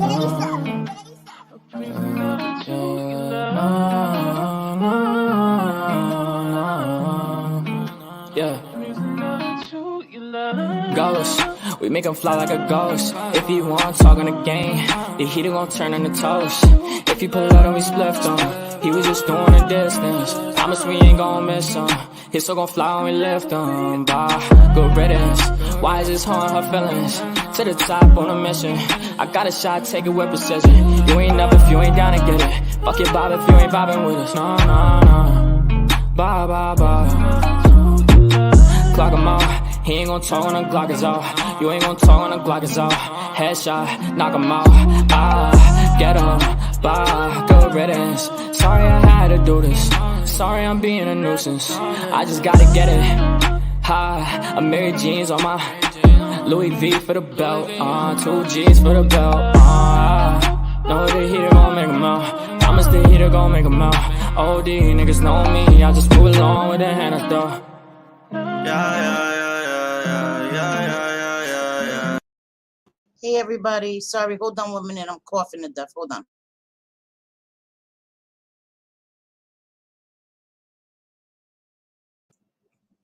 Yeah. Ghost, we make him fly like a ghost. If he want talking the game, the heater gon' turn into toast. If he pull out and we spliffed him, he was just doing a distance. Promise we ain't gon' miss him. His soul gon' fly when we lift him. Bye, good riddance. Why is this harm her feelings? To the top on a mission. I got a shot, take it with precision. You ain't up if you ain't down to get it. Fuck your vibe if you ain't vibing with us. No, no, no. Bye, bye, bye. Clock him out. He ain't gon' talk when the Glock is off. You ain't gon' talk when the Glock is off. Headshot, knock him out. Ah, get him. Bye, good riddance. Sorry I had to do this. Sorry I'm being a nuisance. I just gotta get it. Ha, I'm Mary Jeans on my Louis V for the belt. 2 G's for the belt. Know the heater gon' make him out. Promise the heater gon' make him out. OD niggas know me. I just move along with the hand I throw. Hey everybody, sorry, hold on 1 minute, I'm coughing to death, hold on.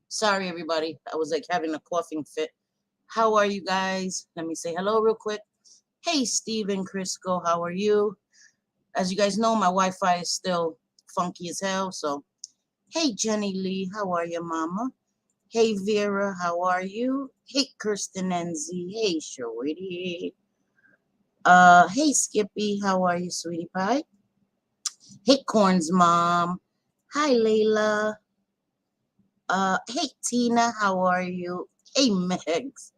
Sorry everybody, I was like having a coughing fit. How are you guys? Let me say hello real quick. Hey Steven Crisco, how are you? As you guys know, my Wi-Fi is still funky as hell, so. Hey Jenny Lee, how are you mama? Hey Vera, how are you? Hey Kirsten Enzi, hey Shorty. Hey Skippy, how are you, sweetie pie? Hey Corn's mom. Hi Layla. Hey Tina, how are you? Hey Megs.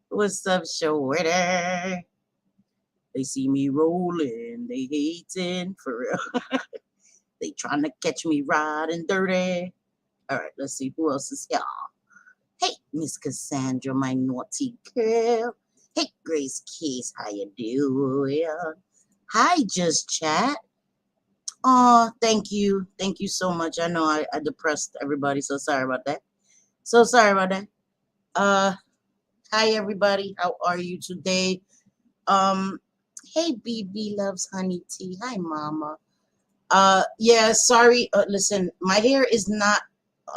What's up, Shorty? They see me rolling, they hating for real. They trying to catch me riding dirty. All right, let's see who else is here. Hey, Miss Cassandra, my naughty girl. Hey, Grace Case, how you doing? Hi, Just Chat. Oh, thank you. Thank you so much. I know I depressed everybody, so sorry about that. So sorry about that. Hi, everybody. How are you today? Hey, BB loves honey tea. Hi, Mama. Yeah, sorry. Listen, my hair is not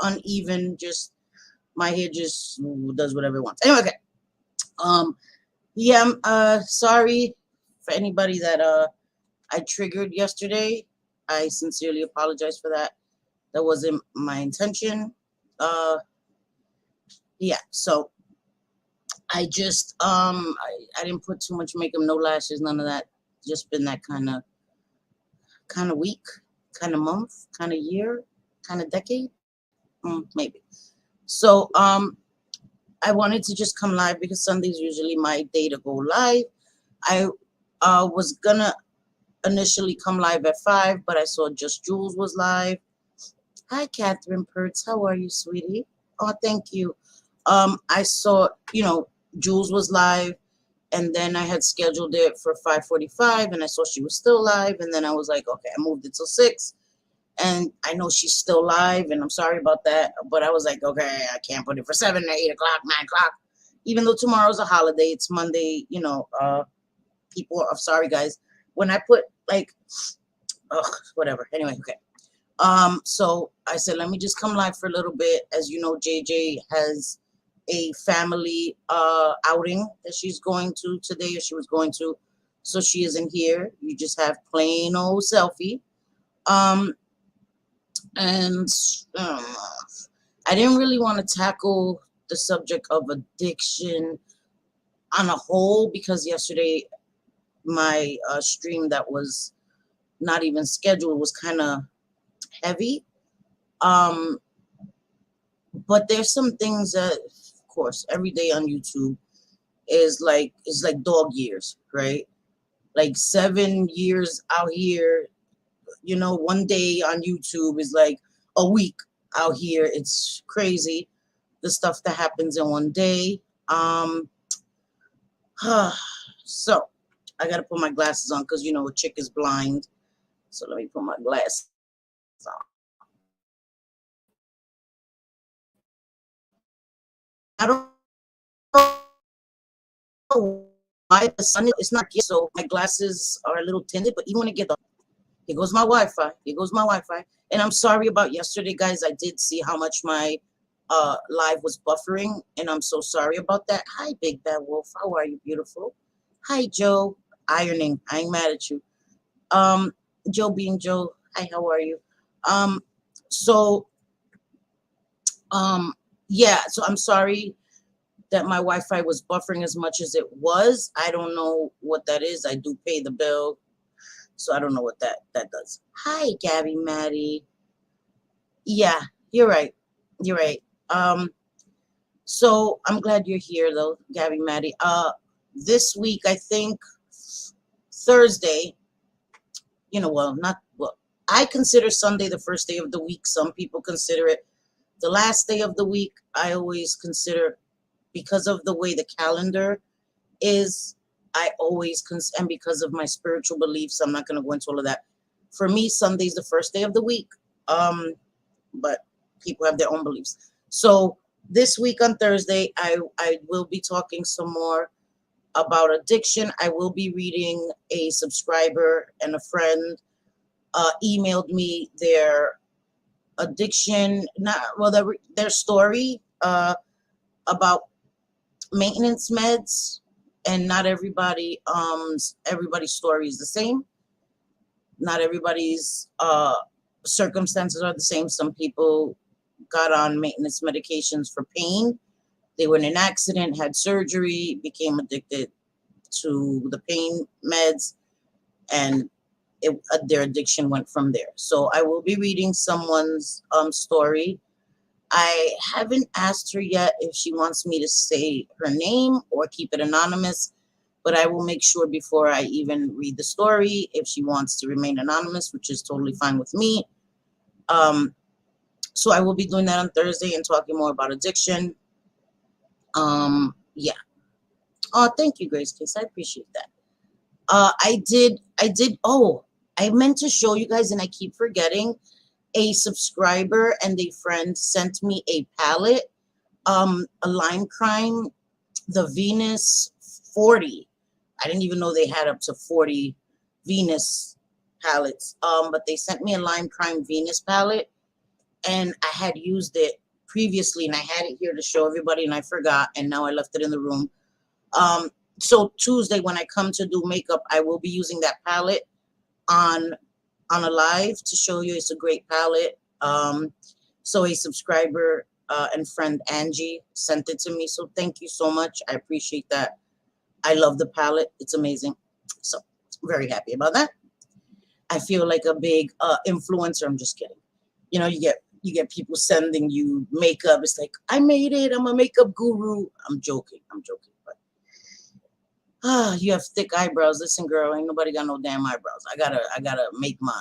uneven, just my hair just does whatever it wants. Anyway, okay. Yeah, I'm sorry for anybody that I triggered yesterday. I sincerely apologize for that. That wasn't my intention. Yeah, so I just I didn't put too much makeup, no lashes, none of that. Just been that kind of week, kind of month, kind of year, kind of decade, maybe. So I wanted to just come live because Sunday's usually my day to go live. I was gonna initially come live at 5, but I saw Just Jules was live. Hi, Catherine Pertz. How are you, sweetie? Oh, thank you. I saw, Jules was live, and then I had scheduled it for 5:45, and I saw she was still live, and then I was like, okay, I moved it till 6, and I know she's still live, and I'm sorry about that, but I was like, okay, I can't put it for 7 or 8 o'clock, 9 o'clock, even though tomorrow's a holiday, it's Monday, people are sorry, guys. When I put, whatever, anyway, okay. So I said, let me just come live for a little bit. As you know, JJ has a family outing that she's going to today, or she was going to, so she isn't here. You just have plain old selfie. And I didn't really want to tackle the subject of addiction on a whole, because yesterday my stream that was not even scheduled was kind of heavy. But there's some things that, of course, every day on YouTube is like dog years, right? Like 7 years out here, one day on YouTube is like a week out here. It's crazy, the stuff that happens in one day. So I gotta put my glasses on because a chick is blind. So let me put my glasses on. I don't know The sun is not here, so my glasses are a little tinted. But even when it gets here goes my Wi-Fi. Here goes my Wi-Fi. And I'm sorry about yesterday, guys. I did see how much my live was buffering, and I'm so sorry about that. Hi, Big Bad Wolf. How are you, beautiful? Hi, Joe. Ironing. I ain't mad at you. Um, Joe being Joe. Hi, how are you? Um, so yeah. So I'm sorry that my Wi-Fi was buffering as much as it was. I don't know what that is. I do pay the bill, so I don't know what that does. Hi, Gabby Maddie. Yeah, you're right. You're right. So I'm glad you're here though, Gabby Maddie. This week I think Thursday, well, not well. I consider Sunday the first day of the week. Some people consider it the last day of the week. I always consider, because of the way the calendar is, and because of my spiritual beliefs, I'm not going to go into all of that. For me, Sunday's the first day of the week. But people have their own beliefs. So this week on Thursday, I will be talking some more about addiction. I will be reading a subscriber and a friend emailed me their addiction, not well, their story about maintenance meds, and not everybody's story is the same. Not everybody's circumstances are the same. Some people got on maintenance medications for pain. They were in an accident, had surgery, became addicted to the pain meds, and their addiction went from there. So I will be reading someone's story. I haven't asked her yet if she wants me to say her name or keep it anonymous, but I will make sure before I even read the story if she wants to remain anonymous, which is totally fine with me. So I will be doing that on Thursday and talking more about addiction. Yeah. Oh, thank you, Grace Case. I appreciate that. Oh, I meant to show you guys, and I keep forgetting. A subscriber and a friend sent me a palette, a Lime Crime, the Venus 40. I didn't even know they had up to 40 Venus palettes. But they sent me a Lime Crime Venus palette, and I had used it previously, and I had it here to show everybody, and I forgot, and now I left it in the room. So Tuesday, when I come to do makeup, I will be using that palette on a live to show you. It's a great palette. So a subscriber and friend, Angie, sent it to me. So thank you so much. I appreciate that. I love the palette. It's amazing. So very happy about that. I feel like a big influencer. I'm just kidding. You get people sending you makeup. It's like, I made it. I'm a makeup guru. I'm joking. But you have thick eyebrows. Listen, girl, ain't nobody got no damn eyebrows. I gotta make mine.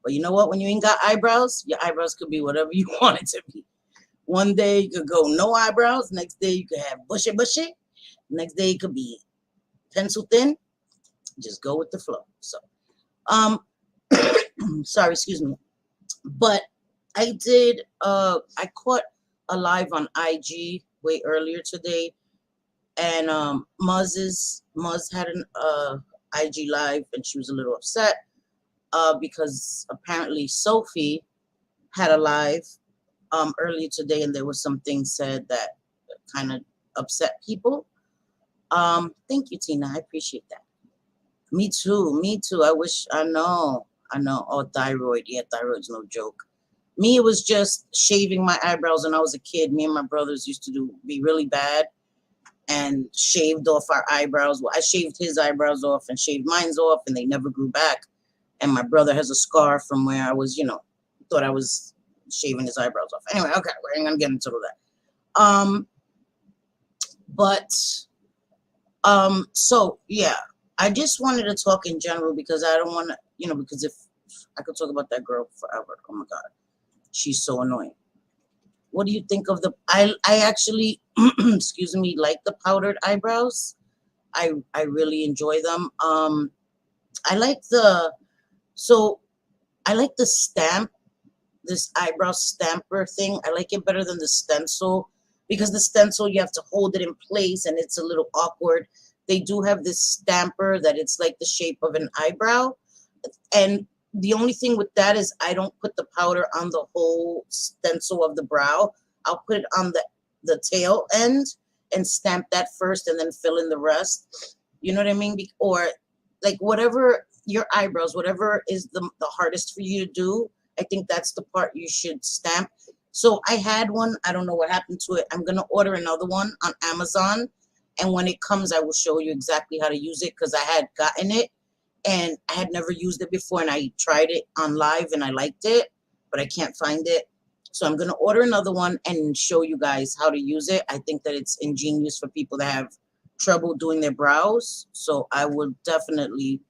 But you know what? When you ain't got eyebrows, your eyebrows could be whatever you want it to be. One day you could go no eyebrows. Next day you could have bushy. Next day it could be pencil thin. Just go with the flow. So, sorry, excuse me. But I did. I caught a live on IG way earlier today, and Muz had an IG live, and she was a little upset because apparently Sophie had a live earlier today, and there was something said that kind of upset people. Thank you, Tina. I appreciate that. Me too. I know. Oh, thyroid. Yeah, thyroid's no joke. Me, it was just shaving my eyebrows when I was a kid. Me and my brothers used to be really bad and shaved off our eyebrows. Well, I shaved his eyebrows off and shaved mine off, and they never grew back. And my brother has a scar from where I was, thought I was shaving his eyebrows off. Anyway, okay, we ain't gonna get into all that. But so yeah, I just wanted to talk in general because I don't want to, because if I could talk about that girl forever. Oh my God, she's so annoying. What do you think of I actually, excuse me, like the powdered eyebrows. I really enjoy them. I like I like the stamp, this eyebrow stamper thing. I like it better than the stencil because the stencil, you have to hold it in place and it's a little awkward. They do have this stamper that it's like the shape of an eyebrow. And the only thing with that is I don't put the powder on the whole stencil of the brow. I'll put it on the tail end and stamp that first and then fill in the rest. You know what I mean? Or like whatever your eyebrows, whatever is the hardest for you to do, I think that's the part you should stamp. So I had one. I don't know what happened to it. I'm going to order another one on Amazon. And when it comes, I will show you exactly how to use it because I had gotten it and I had never used it before. And I tried it on live and I liked it, but I can't find it. So I'm going to order another one and show you guys how to use it. I think that it's ingenious for people that have trouble doing their brows. So I would definitely,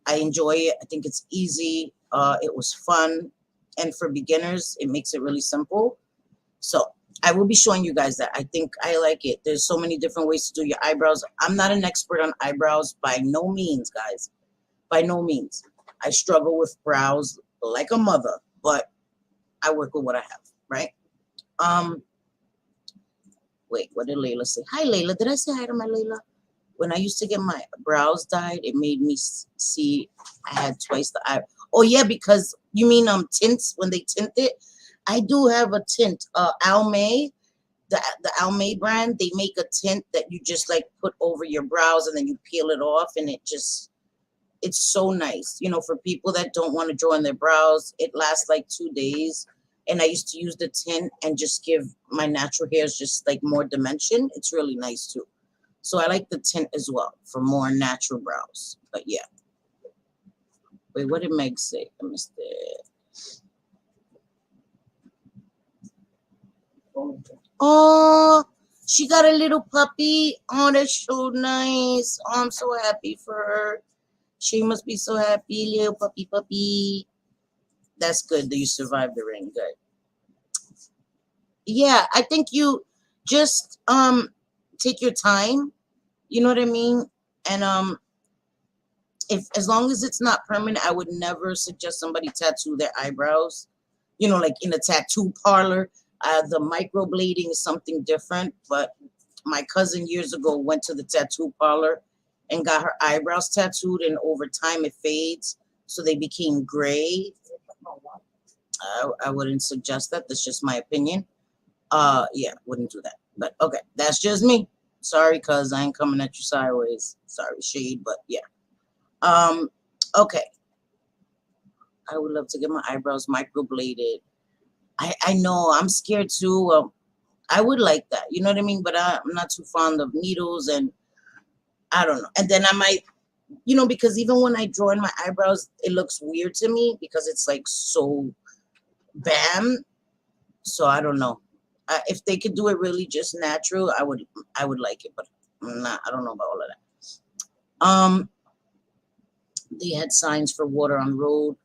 I enjoy it. I think it's easy. It was fun. And for beginners, it makes it really simple. So I will be showing you guys that. I think I like it. There's so many different ways to do your eyebrows. I'm not an expert on eyebrows by no means, guys. By no means. I struggle with brows like a mother, but I work with what I have, right? Wait, what did Layla say? Hi, Layla. Did I say hi to my Layla? When I used to get my brows dyed, it made me see I had twice the eye. Oh, yeah, because you mean tints when they tint it? I do have a tint. Almay, the Almay brand, they make a tint that you just like put over your brows and then you peel it off and it's so nice. You know, for people that don't want to draw in their brows, it lasts like 2 days. And I used to use the tint and just give my natural hairs just like more dimension. It's really nice too. So I like the tint as well for more natural brows. But yeah. Wait, what did Meg say? I missed it. Oh, she got a little puppy. Oh, that's so nice. Oh, I'm so happy for her. She must be so happy, little puppy. That's good that you survived the rain. Good. Yeah, I think you just take your time. You know what I mean? And if as long as it's not permanent, I would never suggest somebody tattoo their eyebrows. You know, like in a tattoo parlor. The microblading is something different, but my cousin years ago went to the tattoo parlor and got her eyebrows tattooed, and over time it fades, so they became gray. I wouldn't suggest that. That's just my opinion. Yeah, wouldn't do that. But okay, that's just me. Sorry, cuz I ain't coming at you sideways. Sorry, shade, but yeah. Okay. I would love to get my eyebrows microbladed. I know I'm scared too. I would like that, you know what I mean? But I'm not too fond of needles, and I don't know. And then I might, you know, because even when I draw in my eyebrows, it looks weird to me because it's like so bam. So I don't know. If they could do it really just natural, I would like it, but I'm not. I don't know about all of that. They had signs for water on road.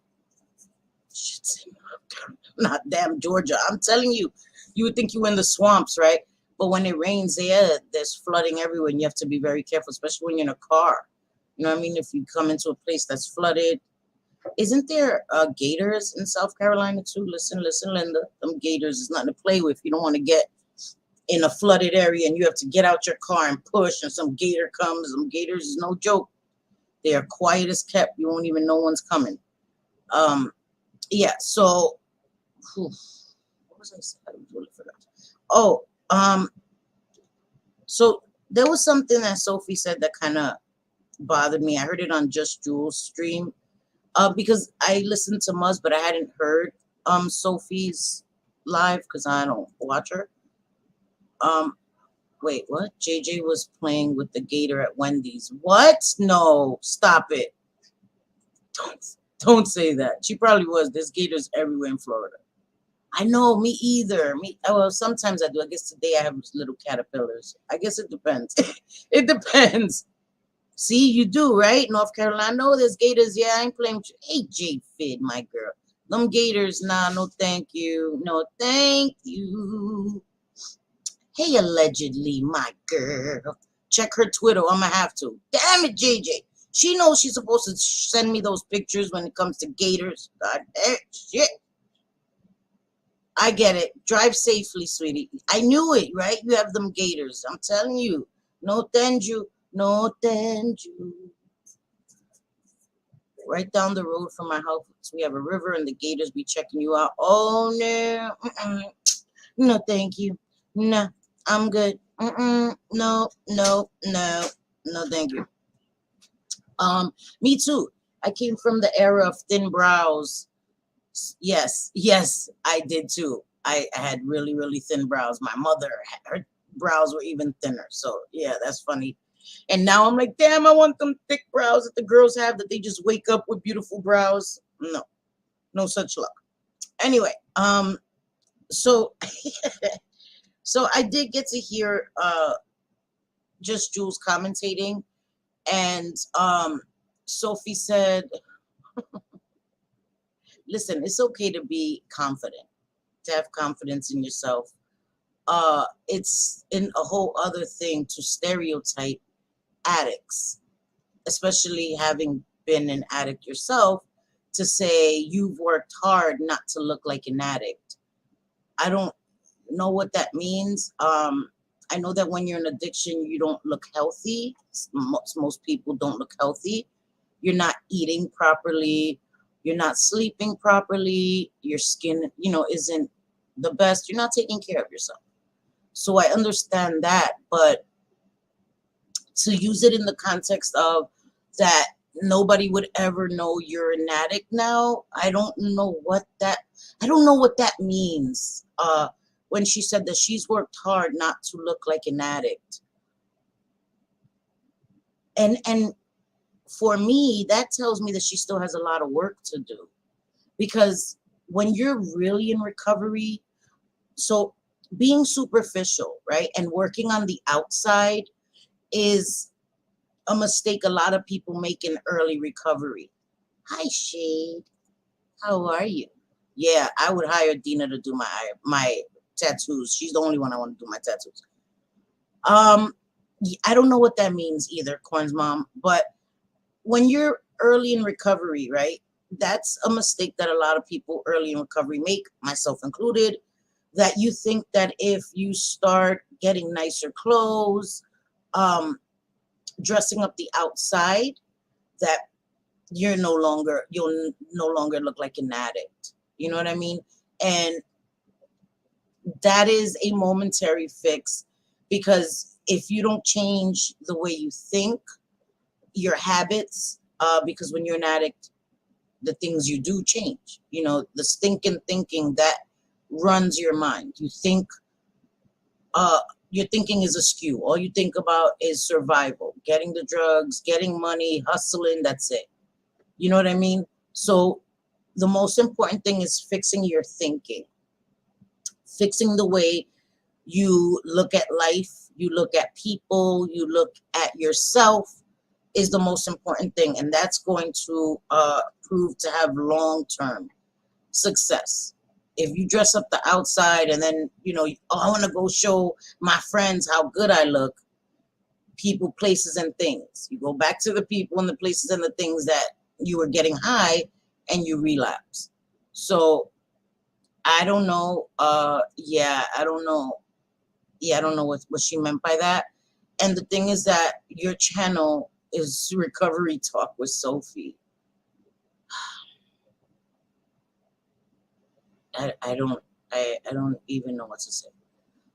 Not damn Georgia. I'm telling you, you would think you were in the swamps, right? But when it rains, yeah, there's flooding everywhere, and you have to be very careful, especially when you're in a car. You know what I mean? If you come into a place that's flooded, isn't there gators in South Carolina too? Listen, Linda. Them gators is nothing to play with. You don't want to get in a flooded area and you have to get out your car and push, and some gator comes. Some gators is no joke. They are quiet as kept. You won't even know one's coming. Yeah. So, what was I saying? I totally forgot. Oh, so there was something that Sophie said that kind of bothered me. I heard it on Just Jules' stream. Because I listened to Muzz, but I hadn't heard Sophie's live because I don't watch her. Wait, what? JJ was playing with the gator at Wendy's. What? No, stop it. Don't say that. She probably was. There's gators everywhere in Florida. I know, me either. Well, sometimes I do. I guess today I have little caterpillars. I guess it depends. It depends. See, you do, right? North Carolina. No, there's gators. Yeah, I ain't playing with you. Hey, J Fid, my girl. Them gators, nah, no thank you. No thank you. Hey, allegedly, my girl. Check her Twitter. I'm going to have to. Damn it, JJ. She knows she's supposed to send me those pictures when it comes to gators. God damn shit. I get it. Drive safely, sweetie. I knew it, right? You have them Gators. I'm telling you. No thank you. No thank you. Right down the road from my house, we have a river, and the Gators be checking you out. Oh, no. No, thank you. No, I'm good. No, no, no. No, thank you. Me too. I came from the era of thin brows. Yes, yes, I did too. I had really, really thin brows. My mother, her brows were even thinner. So yeah, that's funny. And now I'm like, damn, I want them thick brows that the girls have, that they just wake up with beautiful brows. No, no such luck. Anyway, so so I did get to hear just Jules commentating, and Sophie said, listen, it's okay to be confident, to have confidence in yourself. It's in a whole other thing to stereotype addicts, especially having been an addict yourself, to say you've worked hard not to look like an addict. I don't know what that means. I know that when you're in addiction, you don't look healthy. Most people don't look healthy. You're not eating properly. You're not sleeping properly. Your skin, isn't the best. You're not taking care of yourself. So I understand that, but to use it in the context of that nobody would ever know you're an addict now, I don't know what that means. When she said that she's worked hard not to look like an addict. And for me, that tells me that she still has a lot of work to do. Because when you're really in recovery, so being superficial, right, and working on the outside is a mistake a lot of people make in early recovery. Hi, Shade. How are you? Yeah, I would hire Dina to do my tattoos. She's the only one I want to do my tattoos. I don't know what that means either, Corn's mom, but when you're early in recovery, right, that's a mistake that a lot of people early in recovery make, myself included, that you think that if you start getting nicer clothes, dressing up the outside, that you'll no longer look like an addict. You know what I mean? And that is a momentary fix, because if you don't change the way you think, your habits, because when you're an addict, the things you do change. The stinking thinking that runs your mind. You think, your thinking is askew. All you think about is survival, getting the drugs, getting money, hustling. That's it. You know what I mean? So the most important thing is fixing your thinking, fixing the way you look at life, you look at people, you look at yourself is the most important thing. And that's going to prove to have long-term success. If you dress up the outside and then, I want to go show my friends how good I look, people, places, and things. You go back to the people and the places and the things that you were getting high, and you relapse. So I don't know. I don't know. Yeah, I don't know what she meant by that. And the thing is that your channel is Recovery Talk with Sophie. I don't even know what to say.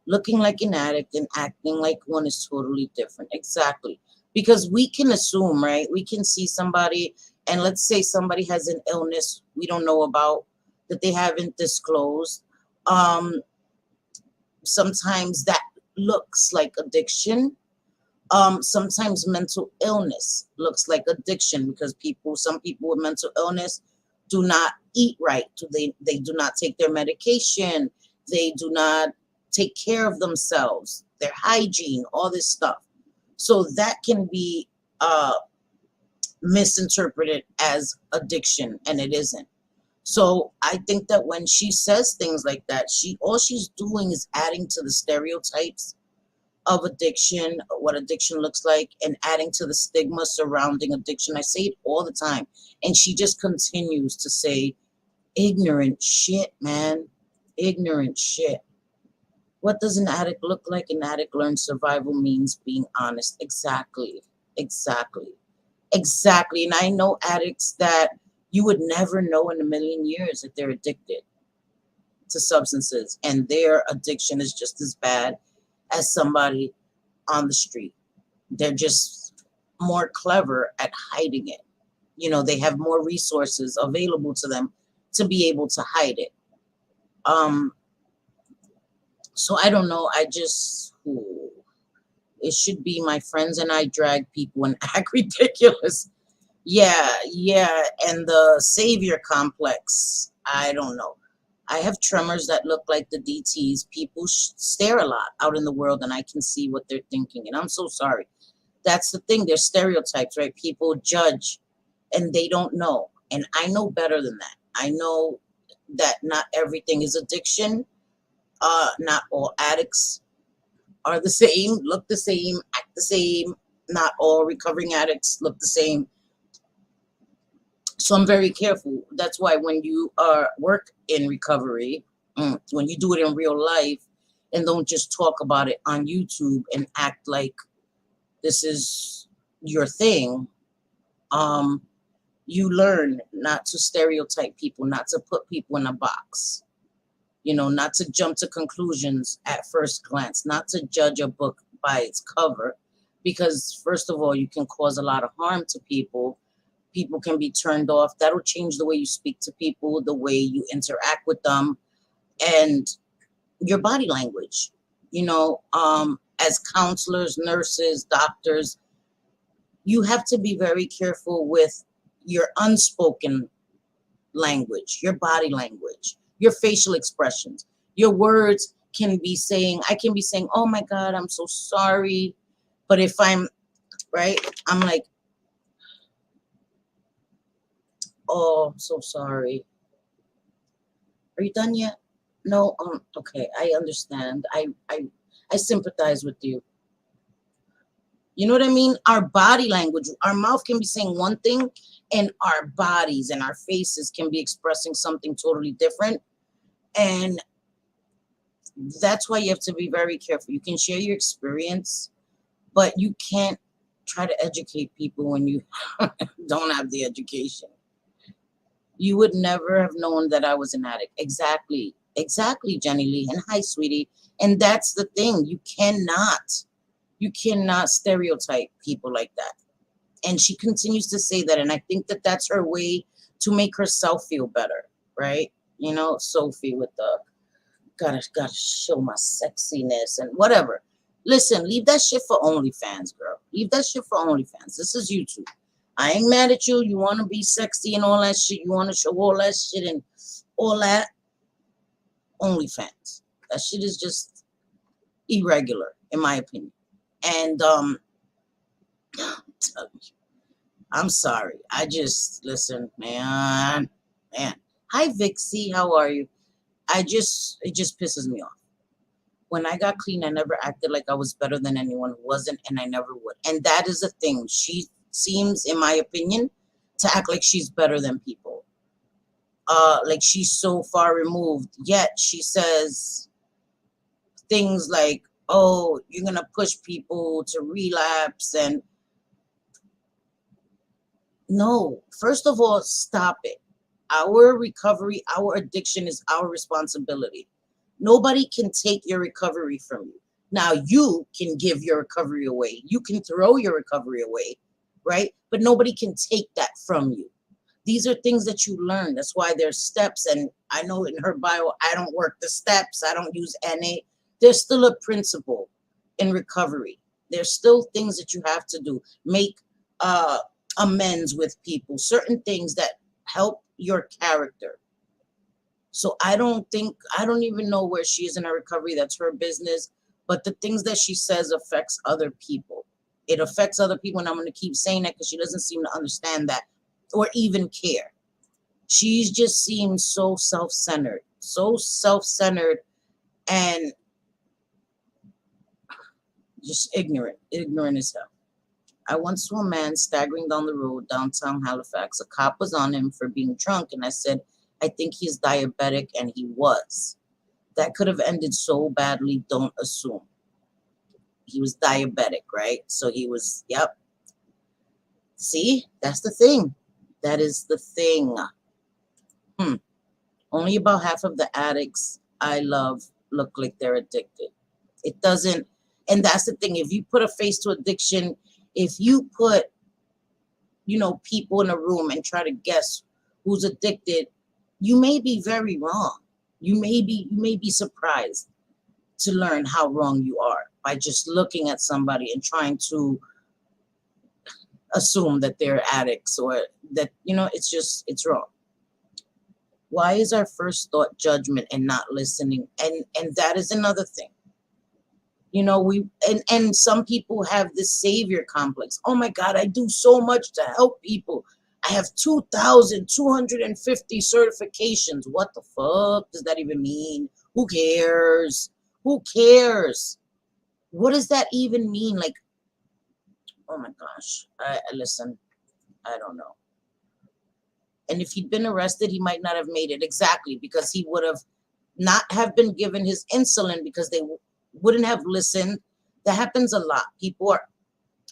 Looking like an addict and acting like one is totally different. Exactly. Because we can assume, right? We can see somebody, and let's say somebody has an illness we don't know about, that they haven't disclosed. Sometimes that looks like addiction. Sometimes mental illness looks like addiction, because some people with mental illness do not eat right. They do not take their medication. They do not take care of themselves, their hygiene, all this stuff. So that can be misinterpreted as addiction, and it isn't. So I think that when she says things like that, all she's doing is adding to the stereotypes of addiction, what addiction looks like, and adding to the stigma surrounding addiction. I say it all the time. And she just continues to say ignorant shit, man. Ignorant shit. What does an addict look like? An addict learns survival means being honest. Exactly. Exactly. Exactly. And I know addicts that you would never know in a million years that they're addicted to substances, and their addiction is just as bad as somebody on the street. They're just more clever at hiding it. They have more resources available to them to be able to hide it. Um, so I don't know. It should be my friends and I drag people and act ridiculous. Yeah, yeah. And the savior complex. I don't know. I have tremors that look like the DTs. People stare a lot out in the world and I can see what they're thinking. And I'm so sorry. That's the thing. There's stereotypes, right? People judge and they don't know. And I know better than that. I know that not everything is addiction. Not all addicts are the same, look the same, act the same. Not all recovering addicts look the same. So I'm very careful. That's why when you work in recovery, when you do it in real life and don't just talk about it on YouTube and act like this is your thing, you learn not to stereotype people, not to put people in a box, not to jump to conclusions at first glance, not to judge a book by its cover, because first of all, you can cause a lot of harm to people. People can be turned off. That'll change the way you speak to people, the way you interact with them, and your body language. As counselors, nurses, doctors, you have to be very careful with your unspoken language, your body language, your facial expressions. Your words I can be saying, oh my God, I'm so sorry. But if I'm right, I'm like, oh, I'm so sorry. Are you done yet? No, okay, I understand. I sympathize with you. You know what I mean? Our body language, our mouth can be saying one thing, and our bodies and our faces can be expressing something totally different. And that's why you have to be very careful. You can share your experience, but you can't try to educate people when you don't have the education. You would never have known that I was an addict. Exactly. Exactly, Jenny Lee. And hi, sweetie. And that's the thing. You cannot stereotype people like that. And she continues to say that. And I think that that's her way to make herself feel better, right? Sophie with the gotta show my sexiness and whatever. Listen, leave that shit for OnlyFans, girl. Leave that shit for OnlyFans. This is YouTube. I ain't mad at you. You want to be sexy and all that shit. You want to show all that shit and all that. OnlyFans. That shit is just irregular, in my opinion. And I'm sorry. I just listen, man. Hi, Vixie. How are you? It just pisses me off. When I got clean, I never acted like I was better than anyone who wasn't, and I never would. And that is the thing. She seems, in my opinion, to act like she's better than people. Like she's so far removed. Yet she says things like, "Oh, you're gonna push people to relapse," and no. First of all, stop it. Our recovery, our addiction is our responsibility. Nobody can take your recovery from you. Now, you can give your recovery away. You can throw your recovery away, right? But nobody can take that from you. These are things that you learn. That's why there's steps. And I know in her bio, I don't work the steps. I don't use NA. There's still a principle in recovery. There's still things that you have to do. Make amends with people. Certain things that help your character. So I don't even know where she is in her recovery. That's her business. But the things that she says affects other people. It affects other people. And I'm going to keep saying that because she doesn't seem to understand that or even care. She just seems so self-centered and just ignorant as hell. I once saw a man staggering down the road downtown Halifax. A cop was on him for being drunk, and I said, I think he's diabetic, and he was. That could have ended so badly. Don't assume. He was diabetic, right? So he was, yep. See, that's the thing. That is the thing. Only about half of the addicts I love look like they're addicted. It doesn't, and that's the thing. If you put a face to addiction, if you put, people in a room and try to guess who's addicted, you may be very wrong. You may be surprised to learn how wrong you are by just looking at somebody and trying to assume that they're addicts, or that, it's wrong. Why is our first thought judgment and not listening? And that is another thing. We some people have this savior complex. Oh my God, I do so much to help people. I have 2,250 certifications. What the fuck does that even mean? Who cares? Who cares? What does that even mean? Like, oh my gosh. I listen, I don't know. And if he'd been arrested, he might not have made it. Exactly, because he would have not have been given his insulin, because they wouldn't have listened. That happens a lot.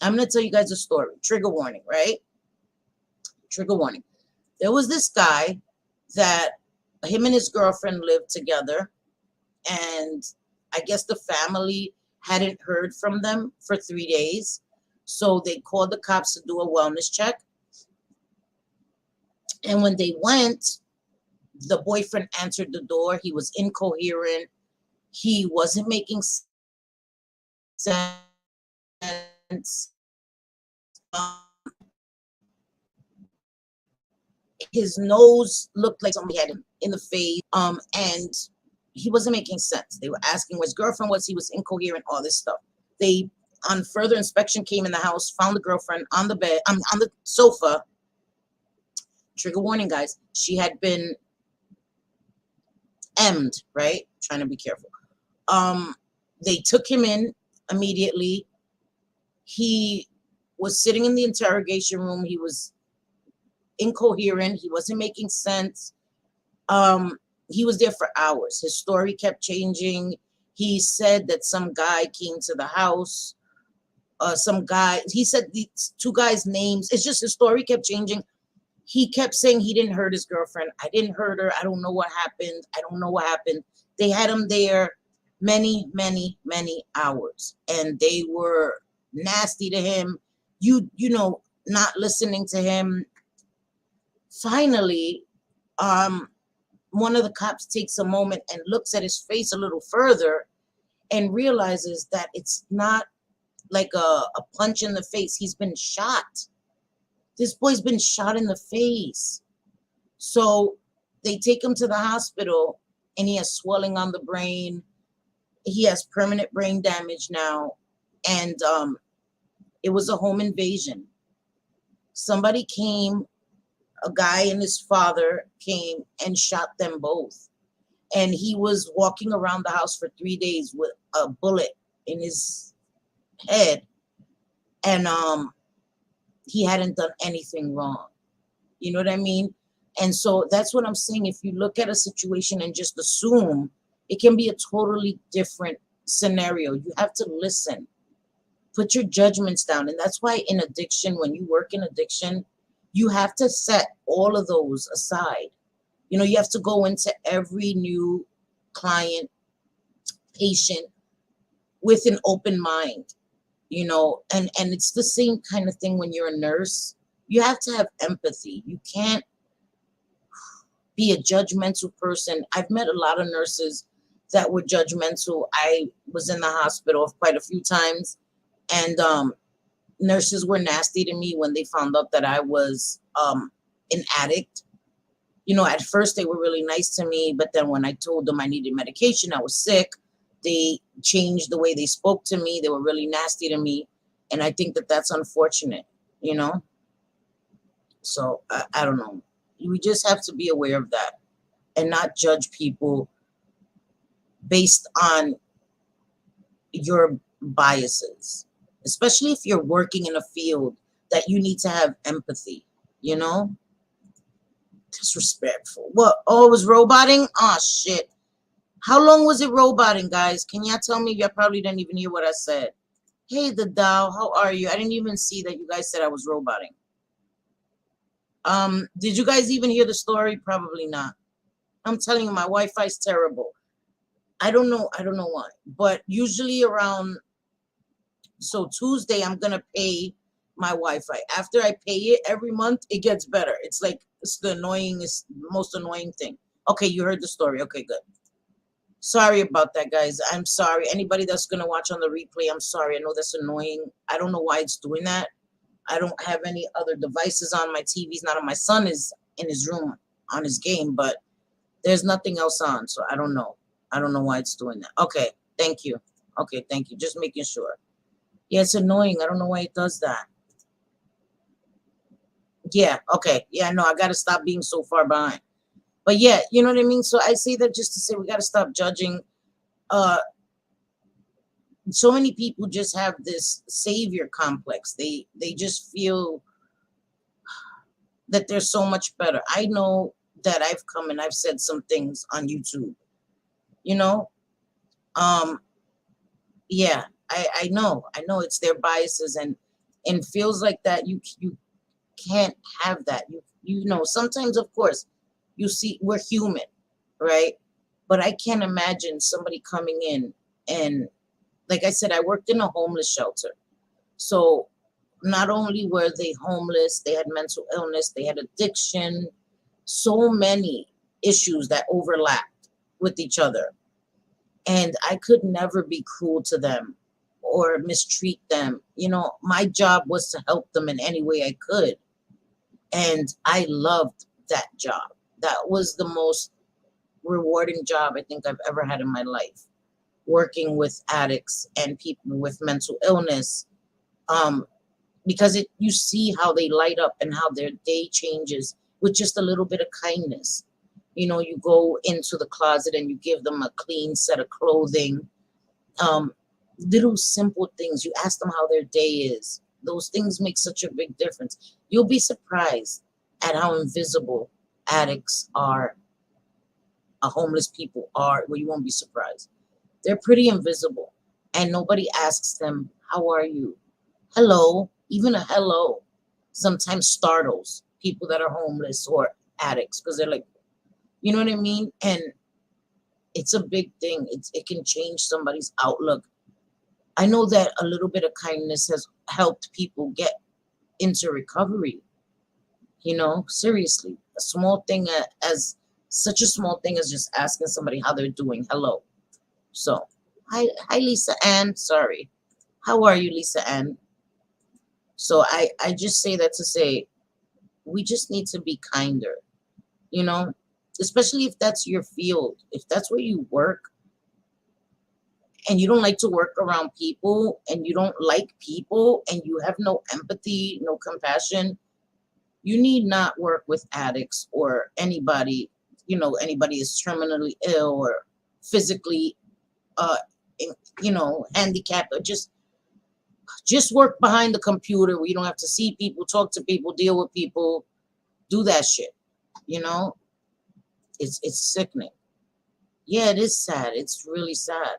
I'm going to tell you guys a story. Trigger warning, right? Trigger warning. There was this guy that him and his girlfriend lived together, and I guess the family hadn't heard from them for 3 days. So they called the cops to do a wellness check. And when they went, the boyfriend answered the door. He was incoherent. He wasn't making sense. His nose looked like somebody had him in the face. And he wasn't making sense. They were asking where his girlfriend was. He was incoherent, all this stuff. They, on further inspection, came in the house, found the girlfriend on the bed, on the sofa. Trigger warning, guys. She had been emmed, right? Trying to be careful. They took him in immediately. He was sitting in the interrogation room. He was incoherent. He wasn't making sense. He was there for hours. His story kept changing. He said that some guy came to the house. He said these two guys' names. It's just his story kept changing. He kept saying he didn't hurt his girlfriend. I didn't hurt her. I don't know what happened. I don't know what happened. They had him there many, many, many hours, and they were nasty to him. Not listening to him. Finally, one of the cops takes a moment and looks at his face a little further and realizes that it's not like a punch in the face. He's been shot. This boy's been shot in the face. So they take him to the hospital, and he has swelling on the brain. He has permanent brain damage now. And it was a home invasion. Somebody came, a guy and his father came and shot them both. And he was walking around the house for 3 days with a bullet in his head. And he hadn't done anything wrong. You know what I mean? And so that's what I'm saying. If you look at a situation and just assume, it can be a totally different scenario. You have to listen. Put your judgments down. And that's why in addiction, when you work in addiction, you have to set all of those aside. You have to go into every new client, patient with an open mind, and it's the same kind of thing when you're a nurse. You have to have empathy. You can't be a judgmental person. I've met a lot of nurses that were judgmental. I was in the hospital quite a few times, and nurses were nasty to me when they found out that I was an addict. At first they were really nice to me, but then when I told them I needed medication, I was sick, they changed the way they spoke to me. They were really nasty to me. And I think that that's unfortunate, So I don't know. We just have to be aware of that and not judge people based on your biases, especially if you're working in a field that you need to have empathy, Disrespectful. What? Oh, it was roboting? Oh, shit. How long was it roboting, guys? Can y'all tell me? Y'all probably didn't even hear what I said. Hey, the Dow, how are you? I didn't even see that you guys said I was roboting. Did you guys even hear the story? Probably not. I'm telling you, my Wi-Fi is terrible. I don't know. I don't know why. But usually around, so Tuesday, I'm gonna pay my Wi-Fi. After I pay it every month, it gets better. It's like it's the annoyingest, most annoying thing. Okay, you heard the story. Okay, good. Sorry about that, guys. I'm sorry. Anybody that's gonna watch on the replay, I'm sorry. I know that's annoying. I don't know why it's doing that. I don't have any other devices on. My TV's not on. My son is in his room on his game, but there's nothing else on, so I don't know. I don't know why it's doing that. Okay, thank you. Okay, thank you. Just making sure. Yeah, it's annoying. I don't know why it does that. Yeah, okay. Yeah, no, I got to stop being so far behind. But yeah, you know what I mean? So I say that just to say we got to stop judging. Uh, so many people just have this savior complex. They just feel that they're so much better. I know that I've come and I've said some things on YouTube, you know? Um, yeah, I know it's their biases and feels like that you can't have that. You know, sometimes of course you see we're human, right? But I can't imagine somebody coming in and like I said, I worked in a homeless shelter. So not only were they homeless, they had mental illness, they had addiction, so many issues that overlapped with each other. And I could never be cruel to them or mistreat them. You know, my job was to help them in any way I could. And I loved that job. That was the most rewarding job I think I've ever had in my life. Working with addicts and people with mental illness. Um, because it you see how they light up and how their day changes with just a little bit of kindness. You know, you go into the closet and you give them a clean set of clothing. um, Little simple things. You ask them how their day is. Those things make such a big difference. You'll be surprised at how invisible addicts are, homeless people are. Well, you won't be surprised. They're pretty invisible, and nobody asks them, "How are you?" Hello, even a hello, sometimes startles people that are homeless or addicts because they're like, you know what I mean? And it's a big thing. It can change somebody's outlook. I know that a little bit of kindness has helped people get into recovery. You know, seriously, a small thing as such a small thing as just asking somebody how they're doing. Hello. So, hi, Lisa Ann. Sorry. How are you, Lisa Ann? So I just say that to say we just need to be kinder. You know, especially if that's your field, if that's where you work, and you don't like to work around people and you don't like people and you have no empathy, no compassion, you need not work with addicts or anybody, you know, anybody is terminally ill or physically uh you know, handicapped, or just work behind the computer where you don't have to see people, talk to people, deal with people, do that shit. You know, it's sickening. Yeah, it is sad. It's really sad.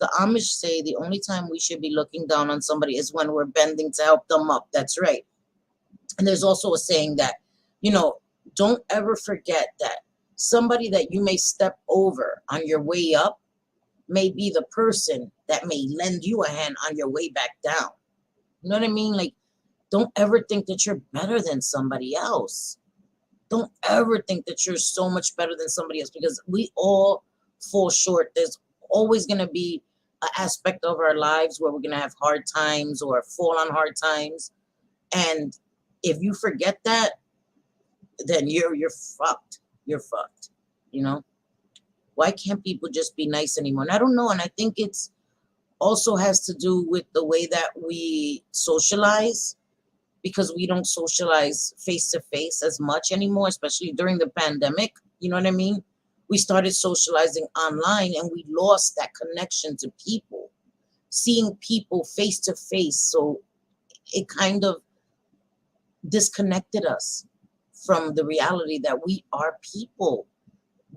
The Amish say the only time we should be looking down on somebody is when we're bending to help them up. That's right. And there's also a saying that, you know, don't ever forget that somebody that you may step over on your way up may be the person that may lend you a hand on your way back down. You know what I mean? Like, don't ever think that you're better than somebody else. Don't ever think that you're so much better than somebody else because we all fall short. There's always going to be an aspect of our lives where we're going to have hard times or fall on hard times. And if you forget that, then you're fucked. You're fucked. You know? Why can't people just be nice anymore? And I don't know. And I think it's also has to do with the way that we socialize, because we don't socialize face to face as much anymore, especially during the pandemic. You know what I mean? We started socializing online and we lost that connection to people, seeing people face to face. So it kind of disconnected us from the reality that we are people.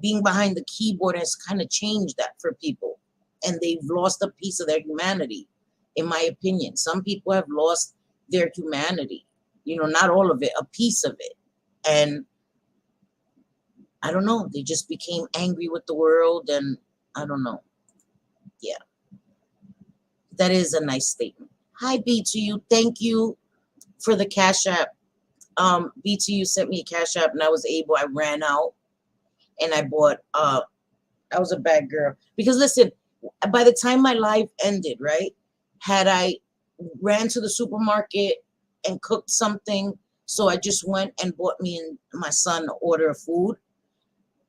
being behind the keyboard has kind of changed that for people, and they've lost a piece of their humanity, in my opinion. Some people have lost their humanity, not all of it, a piece of it. And I don't know, they just became angry with the world, and I don't know. Yeah, that is a nice statement. Hi, B2U. Thank you for the Cash App. B2U sent me a Cash App, and I ran out, and I bought, I was a bad girl. Because listen, by the time my life ended, right, had I ran to the supermarket and cooked something, so I just went and bought me and my son an order of food,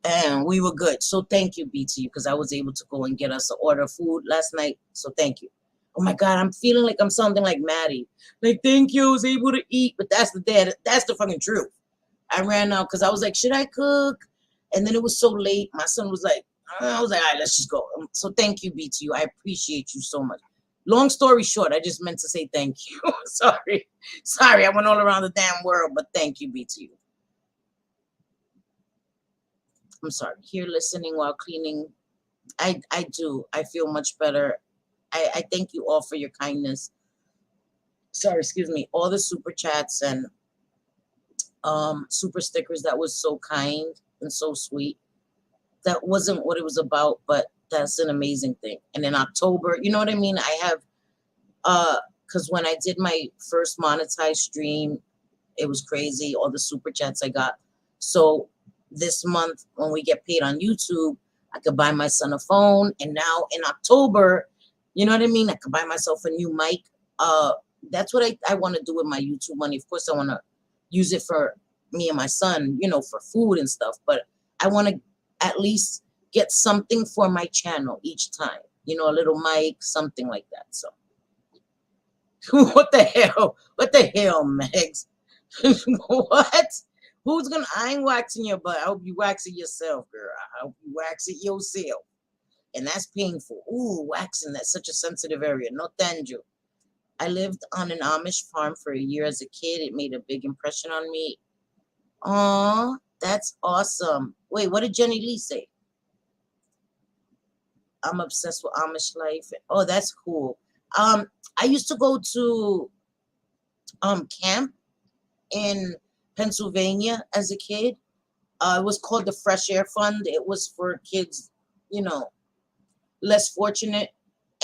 and we were good. So thank you, BTU, because I was able to go and get us an order of food last night. So thank you. Oh my God, I'm feeling like I'm sounding like Maddie. Like, thank you, I was able to eat. But that's the fucking truth. I ran out because I was like, should I cook? And then it was so late. My son was like, I was like, all right, let's just go. So thank you, BTU. I appreciate you so much. Long story short, I just meant to say thank you. Sorry, I went all around the damn world, but thank you, BTU. I'm sorry. Here listening while cleaning. I do. I feel much better. I thank you all for your kindness. Sorry, excuse me. All the super chats and super stickers, that was so kind and so sweet. That wasn't what it was about, but that's an amazing thing. And in October, you know what I mean? I have because when I did my first monetized stream, it was crazy, all the super chats I got. So this month, when we get paid on YouTube, I could buy my son a phone. And now in October, you know what I mean? I could buy myself a new mic. That's what I want to do with my YouTube money. Of course, I want to use it for me and my son, for food and stuff. But I want to at least get something for my channel each time. A little mic, something like that. So what the hell? What the hell, Megs? What? I ain't waxing your butt. I hope you wax it yourself, girl. I hope you wax it yourself. And that's painful. Ooh, waxing, that's such a sensitive area. No thank you. I lived on an Amish farm for a year as a kid. It made a big impression on me. Aw, that's awesome. Wait, what did Jenny Lee say? I'm obsessed with Amish life. Oh, that's cool. I used to go to camp in Pennsylvania as a kid. It was called the Fresh Air Fund. It was for kids, less fortunate,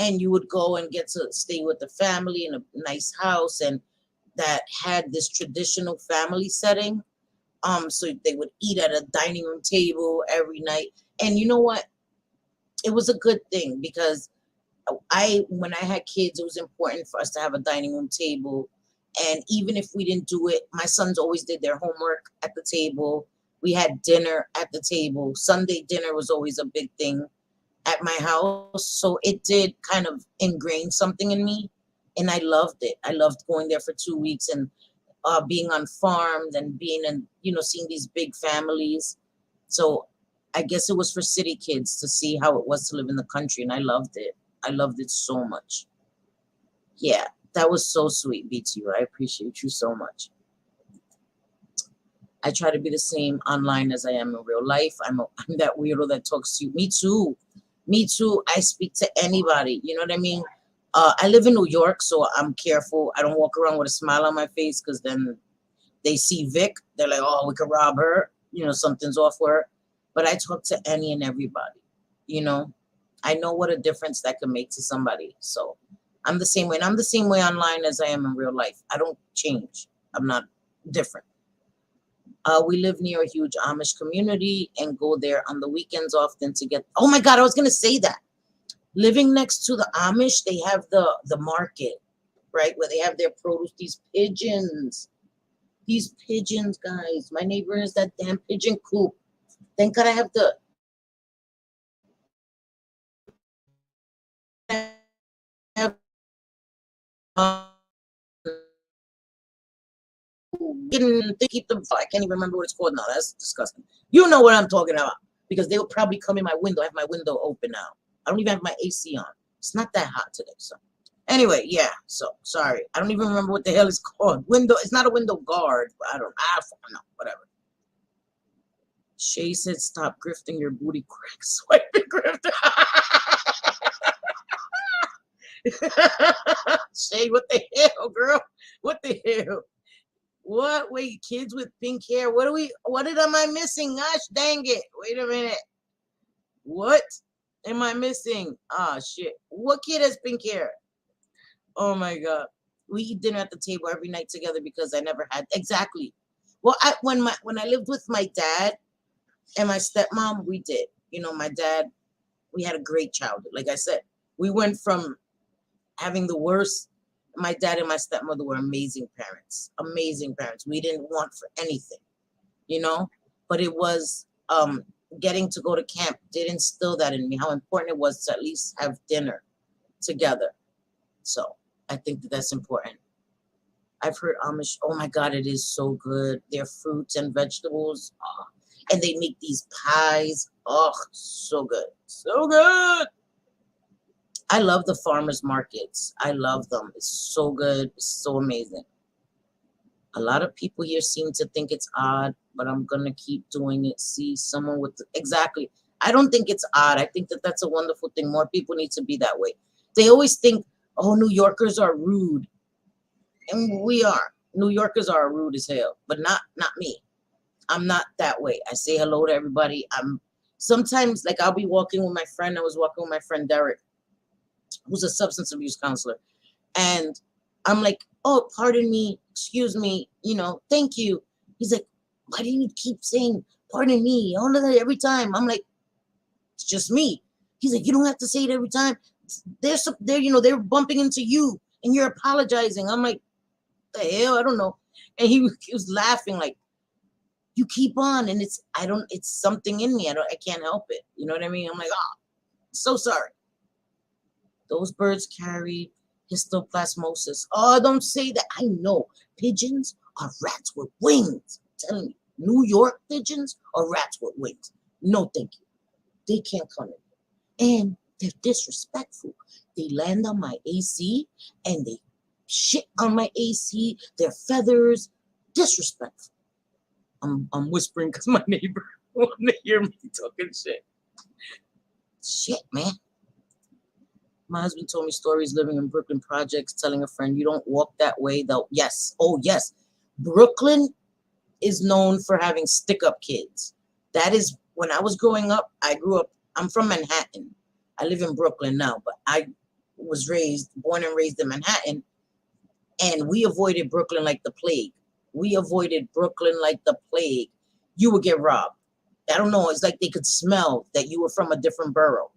and you would go and get to stay with the family in a nice house, and that had this traditional family setting. So they would eat at a dining room table every night. And you know what? It was a good thing because when I had kids, it was important for us to have a dining room table. And even if we didn't do it, my sons always did their homework at the table. We had dinner at the table. Sunday dinner was always a big thing at my house. So it did kind of ingrain something in me. And I loved it. I loved going there for 2 weeks and being on farms and being in, seeing these big families. So I guess it was for city kids to see how it was to live in the country. And I loved it. I loved it so much. Yeah, that was so sweet, BTU. I appreciate you so much. I try to be the same online as I am in real life. I'm that weirdo that talks to you. Me too. Me too. I speak to anybody. You know what I mean? I live in New York, so I'm careful. I don't walk around with a smile on my face because then they see Vic. They're like, oh, we could rob her. Something's off with her. But I talk to any and everybody. I know what a difference that can make to somebody. So I'm the same way. And I'm the same way online as I am in real life. I don't change. I'm not different. We live near a huge Amish community and go there on the weekends often to get. Oh my God, I was going to say that. Living next to the Amish, they have the market, right? Where they have their produce, these pigeons. These pigeons, guys. My neighbor has that damn pigeon coop. Thank God I have the. Keep them. I can't even remember what it's called now. That's disgusting. You know what I'm talking about because they will probably come in my window. I have my window open now. I don't even have my AC on. It's not that hot today. So anyway, yeah. So sorry. I don't even remember what the hell it's called. Window. It's not a window guard. But I don't know. Whatever. Shay said, "Stop grifting your booty crack, swiping grifter." Shay, what the hell, girl? What the hell? What? Wait, kids with pink hair. What am I missing? Gosh dang it. Wait a minute. What am I missing? Ah, shit. What kid has pink hair? Oh my God. We eat dinner at the table every night together because I never had exactly. Well, when I lived with my dad and my stepmom, we did. You know, my dad, we had a great childhood. Like I said, we went from having the worst. My dad and my stepmother were amazing parents. Amazing parents. We didn't want for anything, you know, but it was getting to go to camp did instill that in me, how important it was to at least have dinner together. So I think that that's important. I've heard Amish, oh my God, it is so good. Their fruits and vegetables. Oh, and they make these pies. Oh, so good. So good. I love the farmers markets. I love them. It's so good. It's so amazing. A lot of people here seem to think it's odd, but I'm going to keep doing it. See, someone with exactly. I don't think it's odd. I think that that's a wonderful thing. More people need to be that way. They always think, oh, New Yorkers are rude. And we are. New Yorkers are rude as hell, but not me. I'm not that way. I say hello to everybody. I'm sometimes like I'll be walking with my friend. I was walking with my friend Derek, who's a substance abuse counselor. And I'm like, oh, pardon me, excuse me, you know, thank you. He's like, why do you keep saying pardon me all of that every time? I'm like, it's just me. He's like, you don't have to say it every time. They're bumping into you and you're apologizing. I'm like, the hell, I don't know. And he was laughing like, you keep on, and it's something in me. I can't help it. You know what I mean? I'm like, oh, so sorry. Those birds carry histoplasmosis. Oh, don't say that. I know pigeons are rats with wings. I'm telling you, New York pigeons are rats with wings. No, thank you. They can't come in. And they're disrespectful. They land on my AC and they shit on my AC. Their feathers. Disrespectful. I'm whispering because my neighbor want to hear me talking shit. Shit, man. My husband told me stories living in Brooklyn projects, telling a friend, you don't walk that way, though. Yes. Oh, yes. Brooklyn is known for having stick-up kids. That is, when I was growing up, I'm from Manhattan. I live in Brooklyn now, but I was born and raised in Manhattan, and we avoided Brooklyn like the plague. We avoided Brooklyn like the plague. You would get robbed. I don't know. It's like they could smell that you were from a different borough.